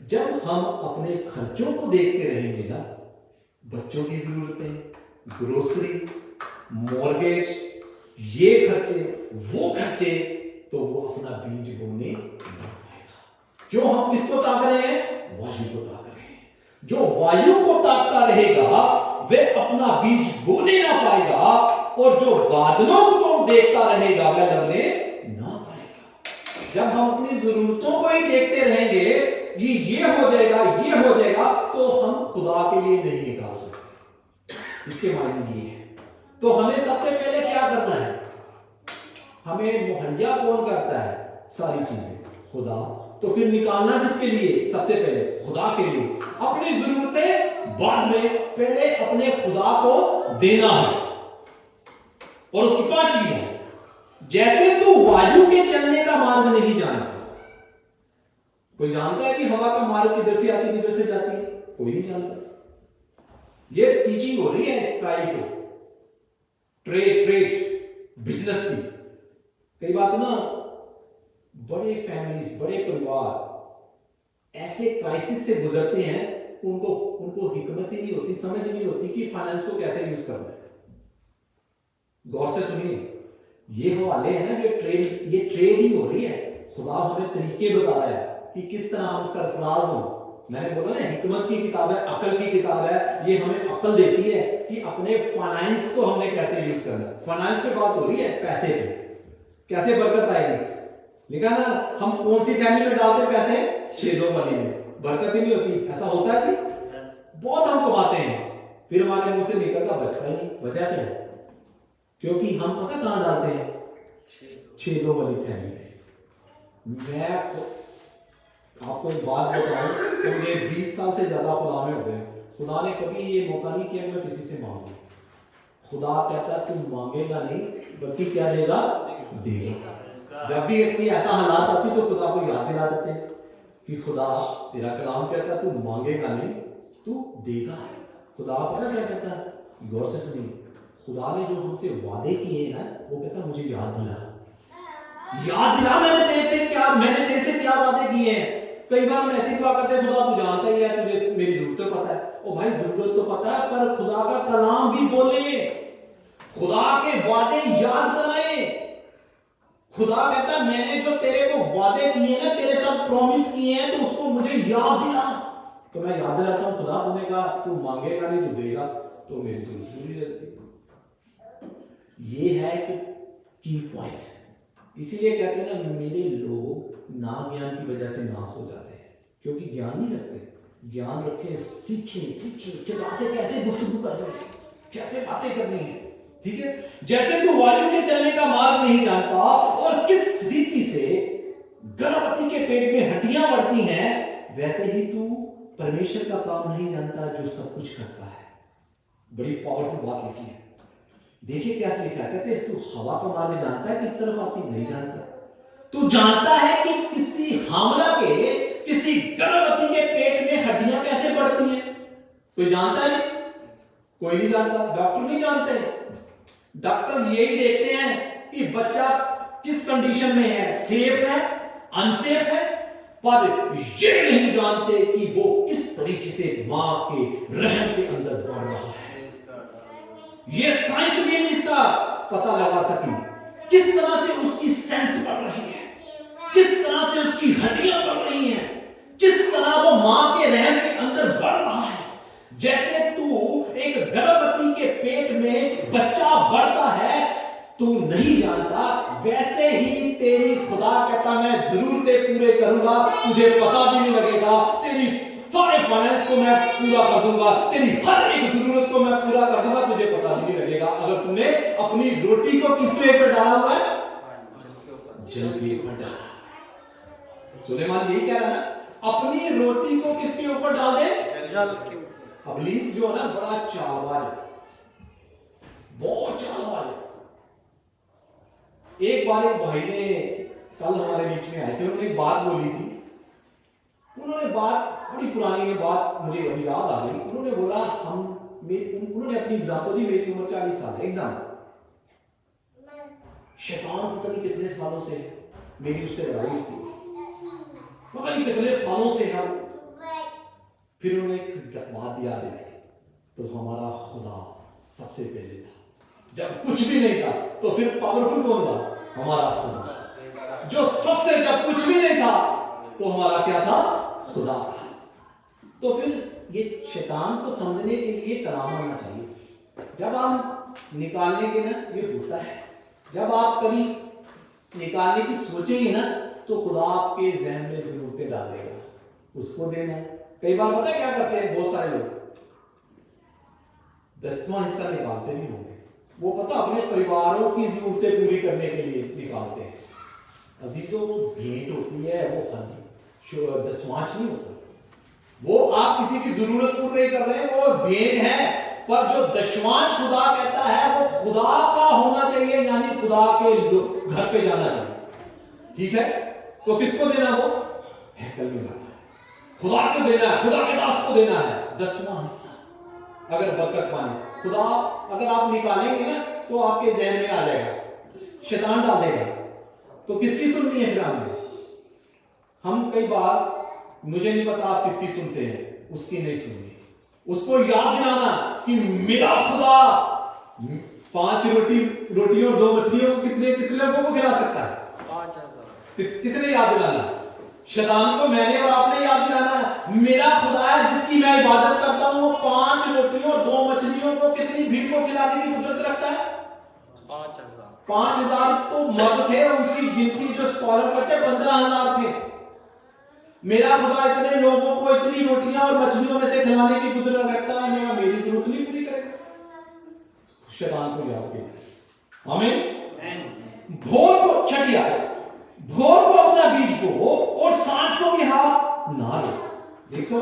Speaker 5: जब हम अपने खर्चों को देखते रहेंगे ना, बच्चों की जरूरतें, ग्रोसरी, मॉर्गेज, ये खर्चे, वो खर्चे, तो वो अपना बीज बोने ना पाएगा। क्यों? हम किसको ताक रहे हैं? वायु को ताक रहे हैं। जो वायु को ताकता रहेगा वह अपना बीज बोने ना पाएगा, और जो बादलों को देखता रहेगा वह लगने ना पाएगा। जब हम अपनी जरूरतों को ही देखते रहेंगे कि ये हो जाएगा, ये हो जाएगा, तो हम खुदा के लिए नहीं निकाल सकते। इसके मायने ये है। तो हमें सबसे पहले क्या करना है? हमें मुहैया कौन करता है सारी चीजें? खुदा। तो फिर निकालना किसके लिए? सबसे पहले खुदा के लिए। अपनी जरूरतें बाद में, पहले अपने खुदा को देना है। और उसकी पांचवी है, जैसे तू वायु के चलने का मार्ग नहीं जानता। कोई जानता है कि हवा का मार्ग किधर से आती, किधर से जाती है? कोई नहीं जानता। ये टीचिंग हो रही है इसराइल को, ट्रेड बिजनेस की। कई बात ना, बड़े फैमिलीज, बड़े परिवार ऐसे क्राइसिस से गुजरते हैं, उनको हिकमत ही नहीं होती, समझ नहीं होती कि फाइनेंस को कैसे यूज करना है। गौर से सुनिए, ये हवाले है ना, ये ट्रेड ही हो रही है। खुदा हमें तरीके बता रहा है कि किस तरह हम सरफराज हो। मैंने बोला ना, हिकमत की किताब है, अकल की किताब है। ये हमें अकल देती है कि अपने फाइनेंस को हमने कैसे यूज करना है। फाइनेंस पे बात हो रही है, पैसे पे कैसे बरकत आएगी। लिखा ना, हम कौन सी थैली में डालते हैं पैसे? छेदों वाली में। बरकत ही नहीं होती। ऐसा होता है जी? बहुत हम कमाते हैं, फिर हमारे मुंह से निकलता बचता ही नहीं। वजह क्या है? क्योंकि हम पता कहां डालते हैं? छेदों वाली थैली में। मैं आपको एक बात बताऊं, मुझे 20 साल से ज्यादा खुदा में हो गए। खुदा ने कभी ये मौका नहीं किया मैं किसी से मांगू। खुदा कहता है तू मांगेगा नहीं, बल्कि क्या देगा? देगा। जब भी इतनी ऐसा हालात आती तो खुदा को याद दिला देते हैं कि खुदा, तेरा कलाम कहता है तू मांगेगा नहीं, तू देगा। खुदा पता क्या कहता है? गौर से सुनिए, खुदा ने जो हमसे वादे किए हैं ना, वो कहता है मुझे याद दिला, याद दिला मैंने तेरे से क्या वादे किए हैं। कई बार हम ऐसी दुआ करते हैं, खुदा तू जानता ही है, तुझे मेरी जरूरतें पता है। ओ भाई, जरूरत तो पता है, पर खुदा का कलाम भी बोले, खुदा के वादे याद कराए। खुदा कहता है मैंने जो तेरे को वादे किए ना, तेरे साथ प्रॉमिस किए हैं, तो उसको मुझे याद दिला। तो मैं याद दिलाता हूं। खुदा तूने कहा तू मांगेगा नहीं, तू देगा, तो मेरी जरूरत पूरी रहती। ये है की पॉइंट। इसीलिए कहते हैं ना, मेरे लोग ना ज्ञान की वजह से नाश हो जाते हैं, क्योंकि ज्ञान नहीं रखते। ज्ञान रखे, सीखे कि कैसे गुफ्तगू कर रहे हैं, कैसे बातें करनी है। ठीक है? जैसे तू वायु के चलने का मार्ग नहीं जानता, और किस रीति से गर्भवती के पेट में हड्डियां बढ़ती हैं, वैसे ही तू परमेश्वर का काम नहीं जानता जो सब कुछ करता है। बड़ी पावरफुल बात लिखी है। देखिए कैसे लिखा है, कहते तू हवा का मार्ग जानता है, किस तरफ आती? नहीं जानता। तू जानता है कि किसी हामला के, किसी गर्भवती के पेट में हड्डियां कैसे बढ़ती हैं? कोई जानता है? कोई नहीं जानता। डॉक्टर नहीं जानते। डॉक्टर यही देखते हैं कि बच्चा किस कंडीशन में है, सेफ है, अनसेफ है, पर ये नहीं जानते कि वो किस तरीके से मां के रहम के अंदर बढ़ रहा है। ये साइंस भी नहीं इसका पता लगा सकी किस तरह से उसकी सेंस बढ़ रही है, किस तरह से उसकी हड्डियां बढ़ रही हैं, किस तरह वो मां के रहम के अंदर बढ़ रहा है। जैसे तू एक गर्भवती के पेट में बच्चा बढ़ता है तू नहीं जानता, वैसे ही तेरी खुदा कहता मैं जरूरतें पूरे करूंगा, तुझे पता भी नहीं लगेगा, तेरी सारे फाइनेंस को मैं पूरा कर दूंगा, तेरी हर एक जरूरत को मैं पूरा कर दूंगा, तुझे पता भी नहीं लगेगा। अगर तूने अपनी रोटी को किस पे ऊपर डाला हुआ है? जल के ऊपर डाला। सुलेमान यही कह रहा है ना, अपनी रोटी को किसके ऊपर डाल दे?
Speaker 6: जल के ऊपर।
Speaker 5: इब्लीस जो है ना बड़ा चालबाज है, बहुत चालबाज है। एक बार एक भाई ने कल हमारे बीच में आए थे, उन्होंने एक बात बोली थी। उन्होंने बात बड़ी पुरानी है, बात मुझे अभी याद आ गई। उन्होंने बोला उन्होंने अपनी एग्जाम्पल दी, मेरी उम्र 40 साल है। एग्जाम्पल, शैतान पता नहीं कितने सालों से मेरी उससे लड़ाई होती है, पता नहीं कितने सालों से हम। फिर उन्हें एक बात याद आई, तो हमारा खुदा सबसे पहले था। जब कुछ भी नहीं था तो फिर पावरफुल कौन था? हमारा खुदा। जो सबसे जब कुछ भी नहीं था तो हमारा क्या था? खुदा था। तो फिर ये शैतान को समझने के लिए कलाम आना चाहिए। जब हम निकालने के ना ये होता है, जब आप कभी निकालने की सोचेंगे ना तो खुदा आपके जहन में जरूरतें डाल देगा, उसको देना है। कई बार पता है क्या करते हैं बहुत सारे लोग? 10वां हिस्सा निकालते भी होंगे, वो पता अपने परिवारों की जरूरतें पूरी करने के लिए निकालते हैं। अजीजों, वो भेंट होती है, वो दशमांश नहीं होता। वो आप किसी की जरूरत पूरी कर रहे हैं, वो भेंट है। पर जो दशमांश खुदा कहता है वो खुदा का होना चाहिए, यानी खुदा के घर पे जाना चाहिए। ठीक है, तो किसको देना? वो हैकल में लाना है, खुदा को देना है, खुदा के दास को देना है 10वां हिस्सा। अगर बरकत पानी खुदा अगर आप निकालेंगे ना तो आपके जहन में आ जाएगा, शैतान डालेगा। तो किसकी सुननी है फिर हमने? हम कई बार, मुझे नहीं पता आप किसकी सुनते हैं, उसकी नहीं सुननी। उसको याद दिलाना कि मेरा खुदा 5 रोटी और 2 मछलियों को कितने लोगों को खिला सकता है?
Speaker 6: 5000।
Speaker 5: किसने याद दिलाना? शैतान को मैंने और आपने याद दिलाना। मेरा खुदा है जिसकी मैं इबादत करता हूं, वो 5 रोटियों और 2 मछलियों को कितनी भीड़ को खिलाने की कुदरत रखता है?
Speaker 6: 5000।
Speaker 5: 5000 तो मर्द थे, उनकी गिनती जो स्कॉलर करते 15000 थे। मेरा खुदा इतने लोगों को इतनी रोटियां और मछलियों में से खिलाने की कुदरत रखता है, मैं मेरी जरूरत नहीं पूरी करेगा। शैतान को याद किया। आमीन। भोर को छठिया, भोर को अपना बीज को और सांझ को भी हवा ना लो। देखो,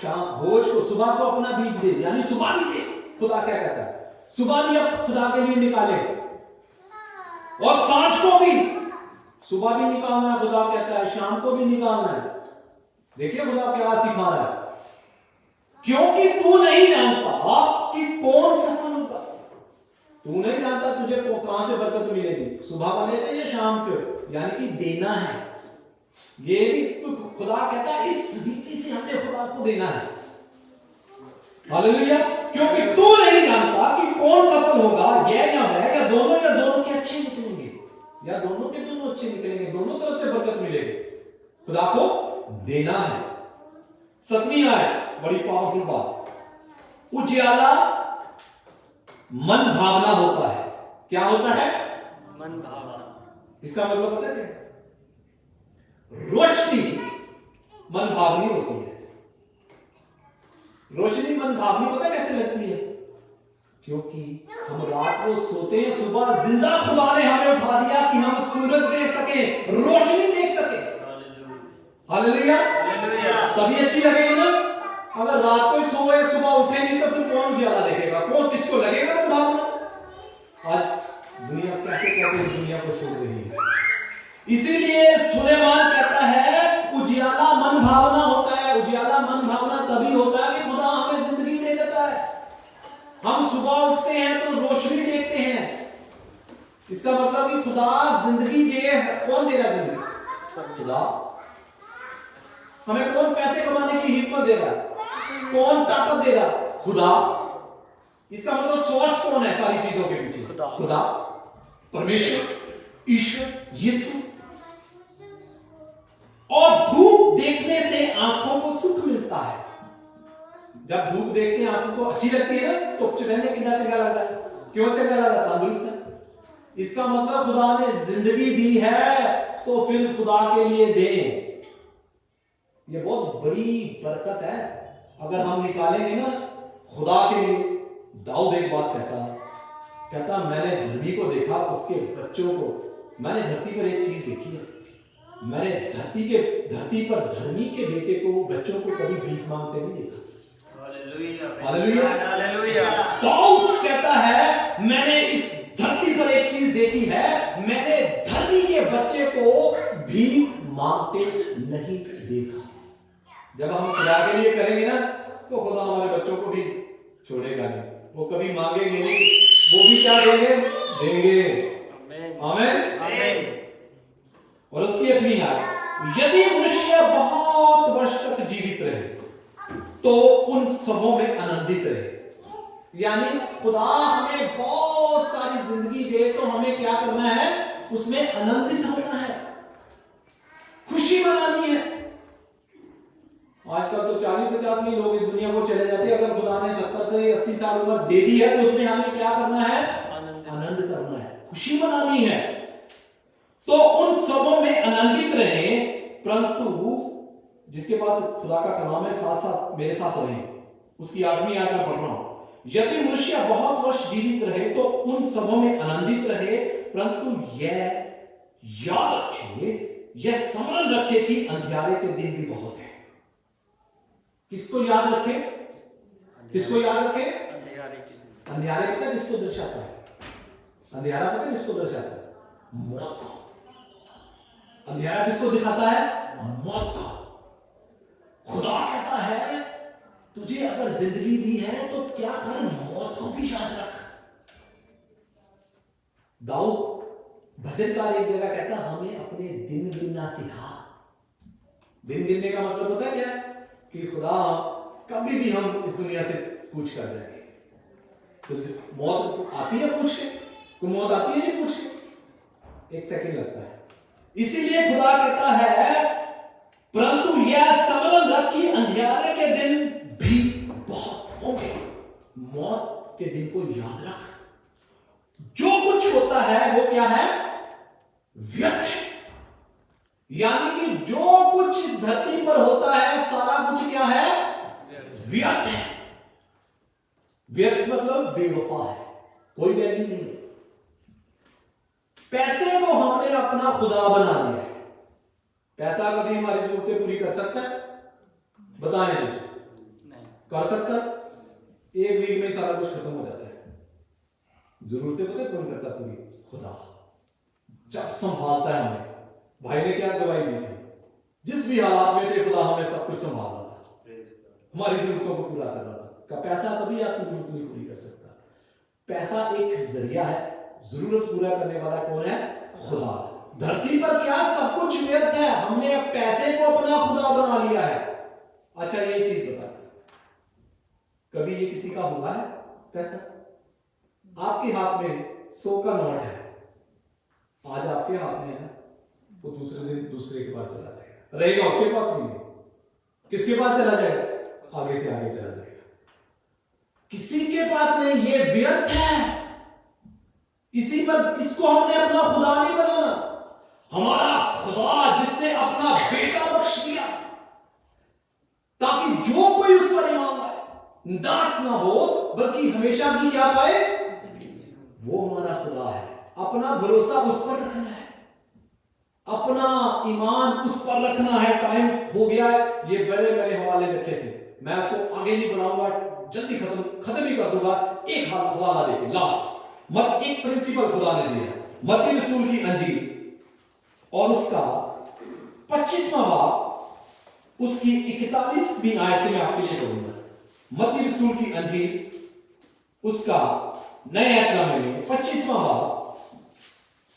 Speaker 5: शाम भोज को, सुबह को अपना बीज दे, यानी सुबह भी दे। खुदा क्या कहता है? सुबह भी अब खुदा के लिए निकाले और सांझ को भी। सुबह भी निकालना है, खुदा कहता है, शाम को भी निकालना है। देखिए खुदा क्या सिखा रहा है, क्योंकि तू नहीं जानता कि कौन सफल होगा। तू नहीं जानता तुझे कहां से बरकत मिलेगी, सुबह वाले से या शाम के, यानी कि देना है। ये भी खुदा कहता है इस रीति से हमने खुदा को देना है। हालेलुया। क्योंकि तू नहीं जानता कि कौन सफल होगा, यह या वह, या दोनों के अच्छे निकलेंगे, या दोनों के दोनों अच्छे निकलेंगे, दोनों तरफ से बरकत मिलेगी। खुदा को देना है। 7वीं आयत बड़ी पावरफुल बात। उजियाला मन भावना होता है। क्या होता है?
Speaker 6: मन भावना।
Speaker 5: इसका मतलब पता है क्या? रोशनी मन भावनी होती है। रोशनी मन भावनी पता कैसे लगती है? क्योंकि हम रात को सोते हैं, सुबह जिंदा खुदा ने हमें उठा दिया कि हम सूरज देख सके, रोशनी देख सके। हालेलुया। तभी अच्छी लगेगी ना। अगर रात को ही सोए सुबह उठे नहीं तो फिर कौन उजाला देखेगा? कौन किसको लगेगा मन भावना? आज दुनिया कैसे कैसे दुनिया को छोड़ रही है। इसीलिए सुलेमान कहता है उजियाला मन भावना होता है। उजियाला मन भावना तभी होता है कि खुदा हमें जिंदगी दे देता है। हम सुबह उठते हैं तो रोशनी देखते हैं, इसका मतलब कि खुदा जिंदगी दे। कौन दे रहा है जिंदगी? खुदा। हमें कौन पैसे कमाने की हिम्मत दे रहा है? कौन ताकत दे रहा? खुदा। इसका मतलब सोर्स कौन है सारी चीजों के पीछे? खुदा। परमेश्वर, ईश्वर, यीशु। और धूप देखने से आंखों को सुख मिलता है। जब धूप देखते हैं आंखों को अच्छी लगती है ना, तो चढ़ने कितना चंगा लगता है। क्यों चंगा लगता है? तंदुरुस्त है। इसका मतलब खुदा ने जिंदगी दी है तो फिर खुदा के लिए दें। ये बहुत बड़ी बरकत है अगर हम निकालेंगे ना खुदा के लिए। दाऊद एक बात कहता मैंने धर्मी को देखा, उसके बच्चों को। मैंने धरती पर एक चीज देखी है, मैंने धरती पर धर्मी के बेटे को, बच्चों को कभी भीख मांगते नहीं देखा। Hallelujah,
Speaker 6: hallelujah.
Speaker 5: दाऊद कहता है मैंने इस धरती पर एक चीज देखी है, मैंने धर्मी के बच्चे को भीख मांगते नहीं देखा। जब हम खुदा के लिए करेंगे ना तो खुदा हमारे बच्चों को भी छोड़ेगा नहीं, वो कभी मांगेंगे नहीं, वो भी क्या देंगे? आमीन, आमीन। और उसकी 8वीं आयत, यदि मनुष्य बहुत वर्ष तक जीवित रहे तो उन सबों में आनंदित रहे। यानी खुदा हमें बहुत सारी जिंदगी दे तो हमें क्या करना है? उसमें आनंदित होना है, खुशी मनानी है। आजकल तो 40-50 में लोग इस दुनिया को चले जाते हैं। अगर खुदा ने 70 से 80 साल उम्र दे दी है तो उसमें हमें क्या करना है? आनंद करना है, खुशी मनानी है। तो उन सबों में आनंदित रहे, परंतु जिसके पास खुदा का कलाम है साथ साथ मेरे साथ रहे, उसकी 8वीं आयत में पढ़ रहा हूं। यदि मनुष्य बहुत वर्ष जीवित रहे तो उन सबों में आनंदित रहे, परंतु यह याद रखे, यह स्मरण रखे कि अंधियारे के दिन भी बहुत है। किसको याद रखे? किसको याद रखे? अंधियारे पता किसको दर्शाता है? अंधियारा पता किसको दर्शाता है? मौत को। अंधियारा किसको दिखाता है? मौत को। खुदा कहता है तुझे अगर जिंदगी दी है तो क्या कर, मौत को भी याद रख। दाऊद भजनकार एक जगह कहता हमें अपने दिन गिनना सिखा। दिन गिनने का मतलब पता है क्या? कि खुदा कभी भी हम इस दुनिया से कूच कर जाएंगे। तो मौत आती है पूछ के, कोई मौत आती है नहीं पूछ के, 1 सेकंड लगता है। इसीलिए खुदा कहता है परंतु यह स्मरण रख कि अंधियारे के दिन भी बहुत होंगे। मौत के दिन को याद रख। जो कुछ होता है वो क्या है? व्यर्थ है। यानी कि जो कुछ इस धरती पर होता है सारा कुछ क्या है? व्यर्थ है। व्यर्थ मतलब बेवफा है, कोई वैल्यू नहीं है। पैसे को हमने अपना खुदा बना लिया है। पैसा कभी हमारी जरूरतें पूरी कर सकता है? बताएं मुझे, कर सकता? एक वीक में सारा कुछ खत्म हो जाता है। जरूरतें पता है कौन करता पूरी? खुदा। जब संभालता है हमें। भाई ने क्या दवाई दी थी? जिस भी हालात में थे खुदा हमें सब कुछ संभाल रहा था, हमारी जरूरतों को पूरा कर रहा था। का पैसा कभी आपकी जरूरत नहीं पूरी कर सकता। पैसा एक जरिया है, जरूरत पूरा करने वाला कौन है? खुदा। धरती पर क्या सब कुछ व्यर्थ है, हमने अब पैसे को अपना खुदा बना लिया है। अच्छा ये चीज बता, कभी ये किसी का हुआ है? पैसा आपके हाथ में 100 का नोट है, आज आपके हाथ में है, वो दूसरे दिन दूसरे के पास चला जाएगा, रहेगा उसके पास नहीं, किसके पास चला जाएगा? आगे से आगे चला जाएगा, किसी के पास नहीं। ये व्यर्थ है। इसी पर इसको हमने अपना खुदा नहीं बनाना। हमारा खुदा जिसने अपना बेटा बख्श दिया ताकि जो कोई उस पर ईमान लाए नाश ना हो बल्कि हमेशा की क्या पाए, वो हमारा खुदा है। अपना भरोसा उस पर रखना है, अपना ईमान उस पर रखना है। टाइम हो गया है, ये बड़े बड़े हवाले रखे थे, मैं उसको आगे नहीं बढ़ाऊंगा, जल्दी खत्म ही कर दूंगा। एक हवाला देखे लास्ट, मत एक प्रिंसिपल खुदा ने दिया, मत्ती रसूल की अंजील और उसका 25वां बाब उसकी 41वीं आयत से मैं आपके लिए पढ़ूंगा। मत्ती रसूल की अंजील उसका नए ऐतनामे में 25वां बाब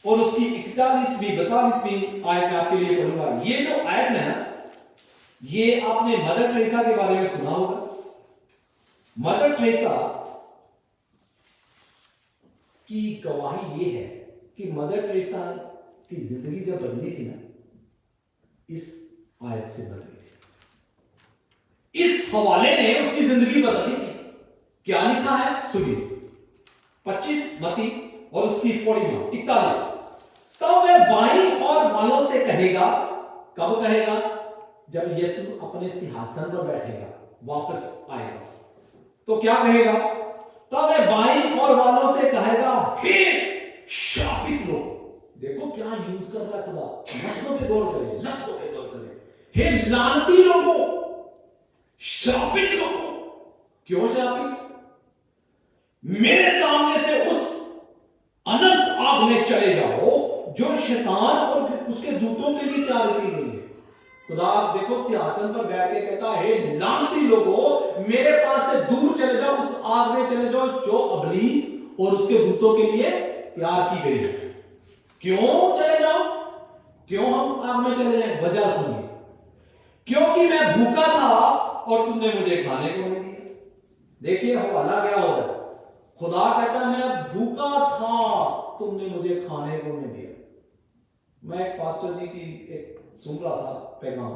Speaker 5: और उसकी 42वीं आयत में आपके लिए पढ़ूंगा। ये जो आयत है ना, ये आपने मदर टेरेसा के बारे में सुना होगा। मदर टेरेसा की गवाही ये है कि मदर टेरेसा की जिंदगी जब बदली थी ना, इस आयत से बदली थी। इस हवाले ने उसकी जिंदगी बदली थी। क्या लिखा है सुनिए, 25 मत्ती और उसकी 41। तब वह बाईं और वालों से कहेगा, कब कहेगा? जब यीशु अपने सिंहासन पर बैठेगा, वापस आएगा, तो क्या कहेगा? तब वह बाईं और वालों से कहेगा, हे शापित लोग। देखो क्या यूज कर रहा है खुदा, लफ्जों पे गौर करें, लफ्जों पे गौर करें। हे लानती लोगों, शापित लोगों। क्यों शापित? मेरे सामने से उस अनंत आग में चले जाओ जो शैतान और उसके दूतों के लिए तैयार की गई है। खुदा देखो सिंहासन पर बैठ के कहता है, हे लानती लोगों, मेरे पास से दूर चले जाओ, उस आग में चले जाओ जो इब्लीस और उसके दूतों के लिए तैयार की गई है। क्यों चले जाओ? क्यों हम आग में चले जाए? वजह सुनिए, क्योंकि मैं भूखा था और तुमने मुझे खाने को नहीं दिया। देखिए हवाला क्या हो रहा है। खुदा कहता है मैं भूखा था, तुमने मुझे खाने को नहीं दिया। मैं एक पास्टर जी की एक सुन रहा था पैगाम,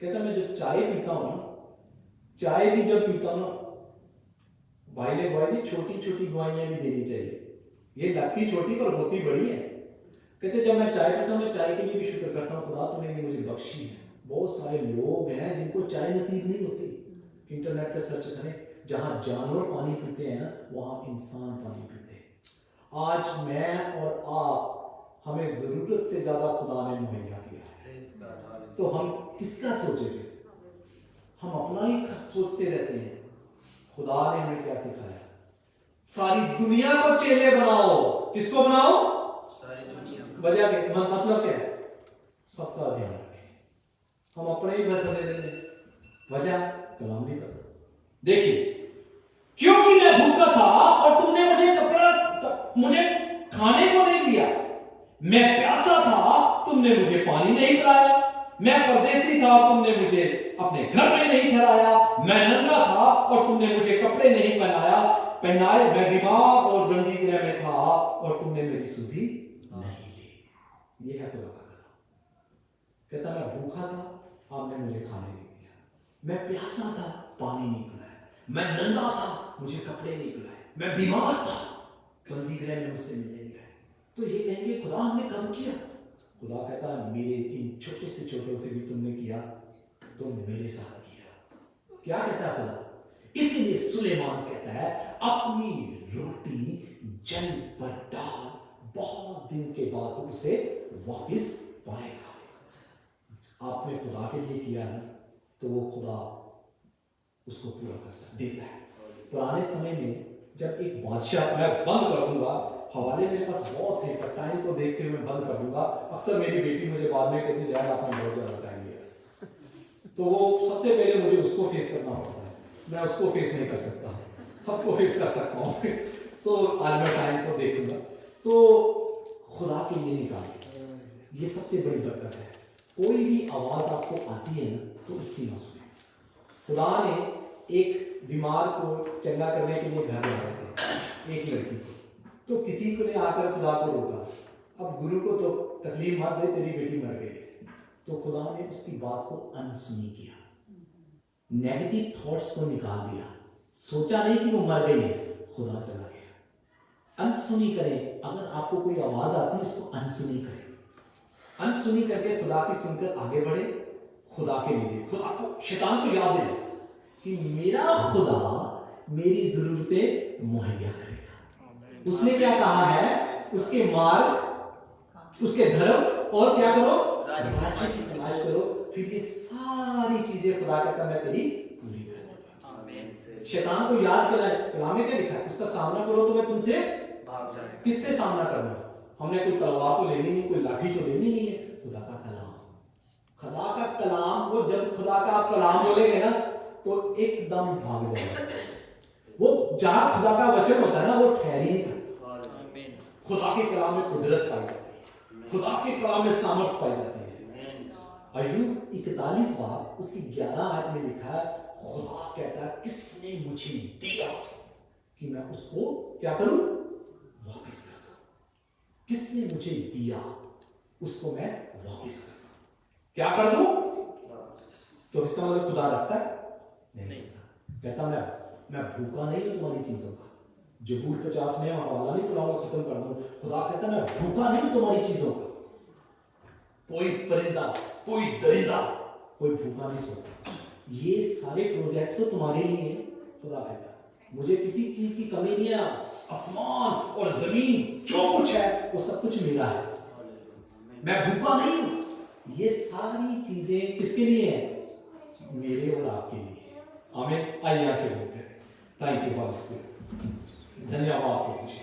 Speaker 5: कहता मैं जब चाय पीता हूं ना, चाय भी जब पीता हूं ना, भाई ने गवाही दी छोटी छोटी गवाहियां भी देनी चाहिए। ये लगती छोटी पर होती बड़ी है। कहते जब मैं चाय पीता हूं, मैं चाय के लिए भी शुक्र करता हूं, खुदा तूने ये मुझे बख्शी है। बहुत सारे लोग हैं जिनको चाय नसीब नहीं होती। इंटरनेट पे सर्च करें, जहां जानवर पानी पीते हैं ना, वहां इंसान पानी पीते हैं। आज मैं और आप, हमें जरूरत से ज्यादा खुदा ने मुहैया किया है, तो हम किसका सोचेंगे? हम अपना ही सोचते रहते हैं। खुदा ने हमें क्या सिखाया? सारी दुनिया को चेले बनाओ। किसको बनाओ?
Speaker 6: सारी दुनिया।
Speaker 5: वजह मतलब क्या है? सबका ध्यान रखें। हम अपने ही घर फंसे रहते हैं। वजह कलाम नहीं पता। देखिए, क्योंकि मैं भूखा था और तुमने मुझे खाने को नहीं दिया, मैं प्यासा था, तुमने मुझे पानी नहीं पिलाया, मैं परदेसी था, तुमने मुझे अपने घर में नहीं ठहराया, मैं नंगा था और तुमने मुझे कपड़े नहीं पहनाए, मैं बीमार और बंदी गृह में था और तुमने मेरी सुधि नहीं ली। यह है खुदा का कलाम। कहता मैं भूखा था, आपने मुझे खाने नहीं दिया, मैं प्यासा था, पानी नहीं पिलाया, मैं नंगा था, मुझे कपड़े नहीं पिलाए, मैं बीमार था, बंदी गृह में मुझसे मिलने नहीं आए। तो ये कहेंगे खुदा हमने कब किया? खुदा कहता है मेरे इन छोटे से छोटों से भी तुमने किया, तो मेरे साथ किया। क्या कहता है खुदा? इसलिए सुलेमान कहता है अपनी रोटी जल पर डाल, बहुत दिन के बाद उसे वापस पाएगा। आपने खुदा के लिए किया ना, तो वो खुदा उसको पूरा करता देता है। पुराने समय में जब एक बादशाह, मैं बंद कर दूंगा, हवाले मेरे पास बहुत है, पर टाइम को देख के मैं बंद कर दूंगा। अक्सर मेरी बेटी मुझे बाद में कहती है डैड आपने बहुत ज्यादा टाइम लिया, तो वो सबसे पहले मुझे उसको फेस करना पड़ता है। मैं उसको फेस नहीं कर सकता, सबको फेस कर सकता हूँ। सो आज मैं टाइम को देखूंगा। तो खुदा के लिए निकाले, ये सबसे बड़ी बरकत है। कोई भी आवाज आपको आती है ना, तो उसकी ना सुने। खुदा ने एक बीमार को चंगा करने के लिए घर ला रहे थे, एक लड़की को, तो किसी को ने आकर खुदा को रोका, अब गुरु को तो तकलीफ मत दे, तेरी बेटी मर गई। तो खुदा ने उसकी बात को अनसुनी किया, नेगेटिव थॉट्स को निकाल दिया, सोचा नहीं कि वो मर गई है, खुदा चला गया। अनसुनी करें। अगर आपको कोई आवाज आती है उसको अनसुनी करें, अनसुनी करके खुदा की सुनकर आगे बढ़े, खुदा के लिए खुदा को, शैतान को याद दे कि मेरा खुदा मेरी जरूरतें मुहैया करेगा। उसने क्या कहा है? उसके मार्ग, उसके धर्म और क्या करो? राज्य की तलाश करो, फिर ये सारी चीजें खुदा कहता मैं तेरी पूरी कर दूंगा। शैतान को याद कराए, कलाम में क्या लिखा है? उसका सामना करो तो मैं तुमसे
Speaker 6: भाग जाएगा।
Speaker 5: किससे सामना करना? हमने कोई तलवार तो लेनी नहीं, कोई लाठी तो लेनी नहीं है। खुदा का कलाम, खुदा का कलाम, वो जब खुदा का आप कलाम बोलेंगे ना, तो एकदम भाग जाएगा। वो जहां खुदा का वचन होता है ना, वो ठहर ही नहीं सकता। खुदा के कलाम में कुदरत पाई जाती है, खुदा के कलाम में सामर्थ पाई जाती है। अय्यूब 41 बार उसकी 11 आयत में लिखा है, खुदा कहता है किसने मुझे दिया कि मैं उसको क्या करूं? वापस कर दूं। किसने मुझे दिया उसको मैं वापस करता हूं। क्या कर दूं? तो इसका मतलब खुदा रखता है? नहीं रखता। कहता मैं भूखा नहीं हूं तुम्हारी चीजों का। जबूर 50 में हवाला नहीं पढ़ाऊंगा, खत्म कर दूं। खुदा कहता मैं भूखा नहीं हूं तुम्हारी चीजों का। कोई परिंदा, कोई दरिंदा, कोई भूखा नहीं सोता। ये सारे प्रोजेक्ट तो तुम्हारे लिए है। खुदा कहता मुझे किसी चीज की कमी नहीं है। आसमान और जमीन जो कुछ है वो सब कुछ मेरा है। मैं भूखा नहीं हूं। ये सारी चीजें किसके लिए हैं? मेरे और आपके लिए। आमीन। आइए आके बोल करें। Thank you holy spirit. धन्यवाद प्रभु जी,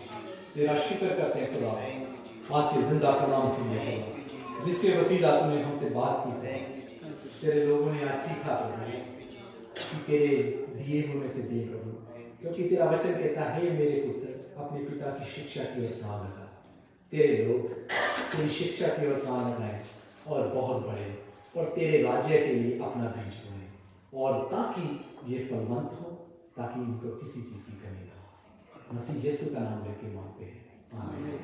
Speaker 5: तेरा शुक्र करते हैं खुदा आज के जिंदा कलाम के लिए खुदा, जिसके वसीला तूने हमसे बात की। तेरे लोगों ने आज सीखा प्रभु कि तेरे दिए हुए में से दे प्रभु, क्योंकि तेरा वचन कहता है मेरे पुत्र अपने पिता की शिक्षा की ओर कान लगा। तेरे लोग तेरी शिक्षा की ओर कान लगाए और बहुत बढ़े और तेरे राज्य के लिए अपना बीज बोए, और ताकि ये फलवंत हो, ताकि इनको किसी चीज की कमी ना हो। मसीह यीशु का नाम लेके मांगते हैं, आमीन।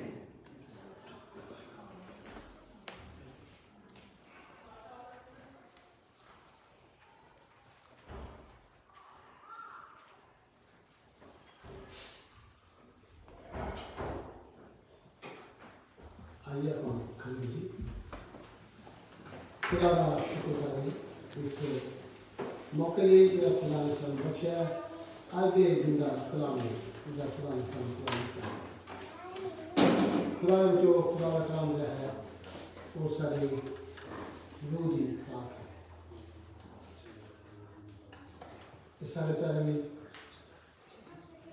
Speaker 1: आइए अपन खड़े जी, खुदा का शुक्र करेंगे इस मौके लिए जो खुदा ने सब बख्शा है। आज के जिंदा कलाम में खुदा ने सब खुदा ने जो खुदा का कलाम दिया है वो सारी रूह दी खुराक है। इस सारे प्यारे में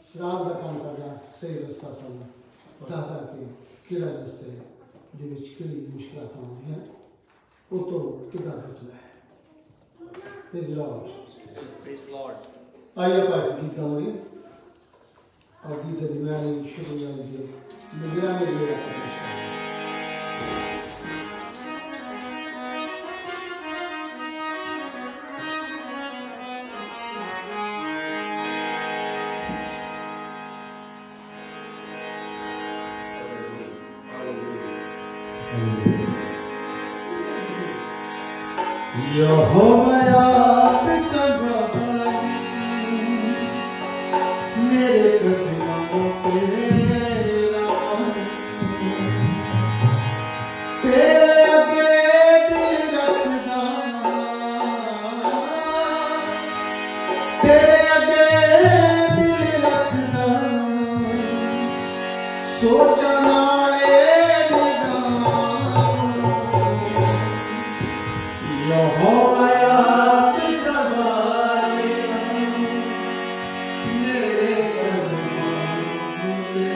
Speaker 1: शराब का काम करना सही रास्ता सब बता के किड़ा रस्ते ਦੇ ਵਿੱਚ ਕਿਹੜੀ ਮੁਸ਼ਕਲਾਂ ਆਉਂਦੀਆਂ ਉਹ ਤੋਂ ਕਿੱਦਾਂ ਬਚਣਾ ਹੈ। Praise Lord. आइए आप गीत गाएंगे और गीत दरमियान शुरू में से निगरानी में
Speaker 3: यहोवा आप संभाली मेरे कदमों पे तेरे आगे दिल रखना, तेरे आगे दिल रखना, सोचना यहोवा आप संभाले मेरे कदमों पे।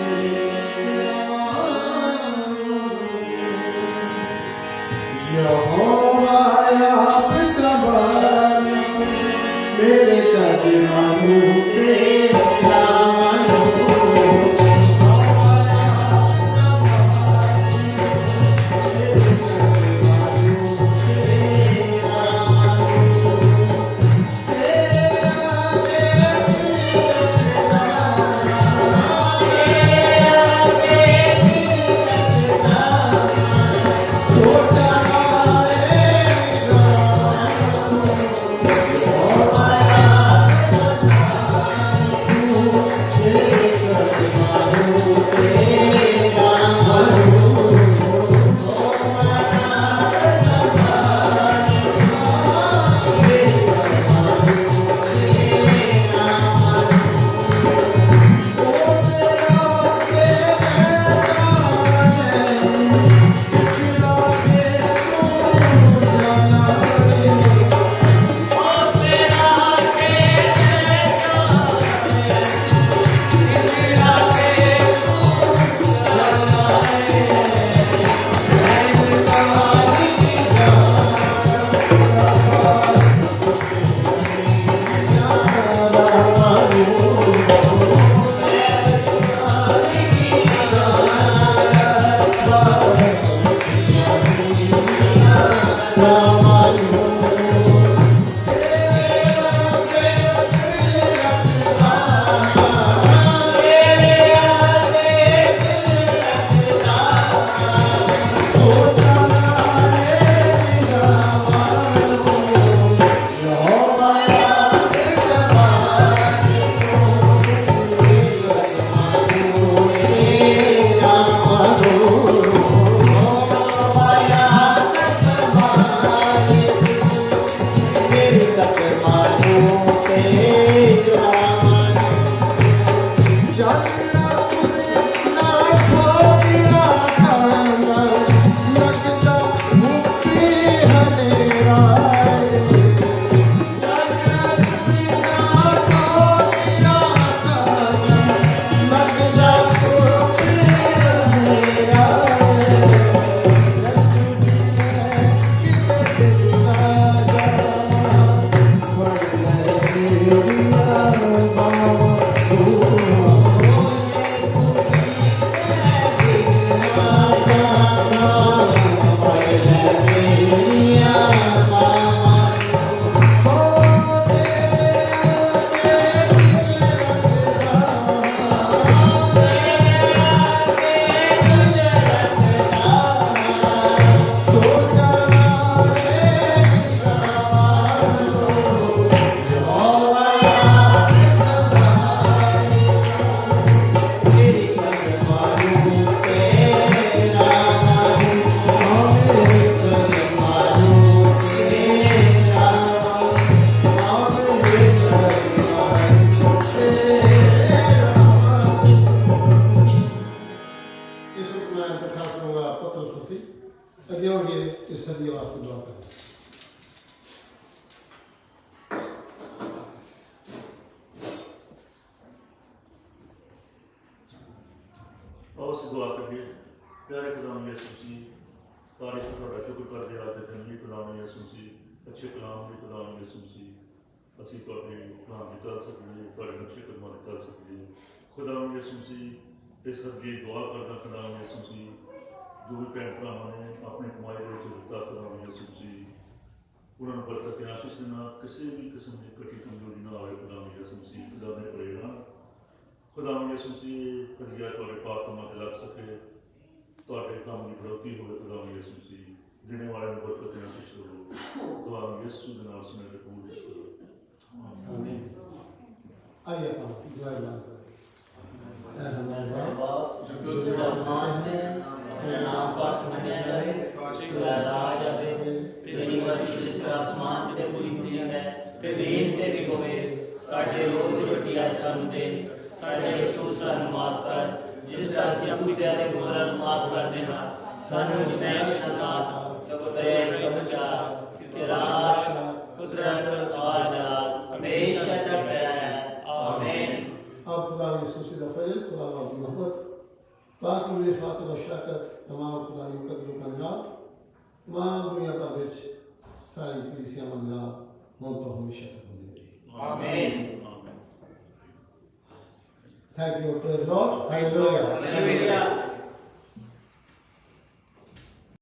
Speaker 1: ਅੱਗੇ ਹੋ ਗਏ ਇਸ ਸਦੀ ਵਾਸਤੇ ਦੁਆ ਕਰਾਂਗੇ।
Speaker 7: और से दुआ करिए। प्यारे खुदाम यीशु मसीह, तारीफ ਤੁਹਾਡਾ ਸ਼ੁਕਰ ਕਰਦੇ ਹਾਂ ਅੱਜ ਦੇ ਦਿਨ ਲਈ खुदाम यीशु मसीह, अच्छे कलाम ਲਈ खुदाम यीशु मसीह ਅਸੀਂ ਤੁਹਾਡੇ ਕਲਾਮ ਦੀ ਗੱਲ ਸਕੀਏ, ਤੁਹਾਡੇ ਨਕਸ਼ੇ ਕਦਮਾਂ ਦੀ ਗੱਲ ਸਕੀਏ। खुदाम यीशु मसीह ਇਸ ਅੱਗੇ ਦੁਆ ਕਰਦਾ खुदाम यीशु मसीह ਜੋ ਵੀ ਭੈਣ ਭਰਾਵਾਂ ਨੇ ਆਪਣੀ ਕਮਾਈ ਦੇ ਵਿੱਚ ਦਿੱਤਾ खुदाम यीशु मसीह ਉਹਨਾਂ ਨੂੰ ਬਰਕਤ ਤੇ ਆਸ਼ੀਸ਼ ਦੇਣਾ, ਕਿਸੇ ਵੀ ਕਿਸਮ ਦੀ ਘਟੀ ਕਮਜ਼ੋਰੀ ਨਾ ਆਵੇ खुदाम यीशु मसीह खुदा ने पड़ेगा खुदाम यीशु मसीह करिया ਤੁਹਾਡੇ ਪਾਕ ਕੰਮਾਂ ਤੇ ਲੱਗ ਸਕੇ, ਤੁਹਾਡੇ ਕੰਮ ਦੀ ਬੜੋਤੀ ਹੋਵੇ खुदाम यीशु मसीह देने वाले ਨੂੰ ਬਰਕਤ ਤੇ ਆਸ਼ੀਸ਼ ਦੇਵੋ। ਦੁਆ ਯਿਸੂ ਦੇ ਨਾਮ ਸਮੇਤ ਕਬੂਲ ਕਰੋ।
Speaker 1: आमीन। आइए आप दुआ मांग करें। ऐ हमारे बाप
Speaker 3: जो तू आसमान में, तेरा नाम पाक मनाया जाए, तेरा राज आवे, तेरी मर्जी जिस तरह आसमान ते पूरी हुई है, ते ज़मीन ते भी होवे। साडे रोज़ रोटी आज सानू दे, साडे कसूर सानू माफ कर, जिस तरह असीं अपने गुनाहां नूं माफ करदे हां। सानू जमैश ना दात, सगों बचा कि राज, कुदरत और जलाल हमेशा तक तेरा है। आमीन।
Speaker 1: अब खुदा यीशु से फजल, खुदा की मोहब्बत, पाक में फाकत और शरकत, तमाम खुदा की कदर का नाम, तमाम दुनिया का बिच सारी कलीसिया मंगला हो तो हमेशा तक होंगे।
Speaker 3: आमीन।
Speaker 1: Thank you, praise God. Hallelujah.
Speaker 3: Hallelujah.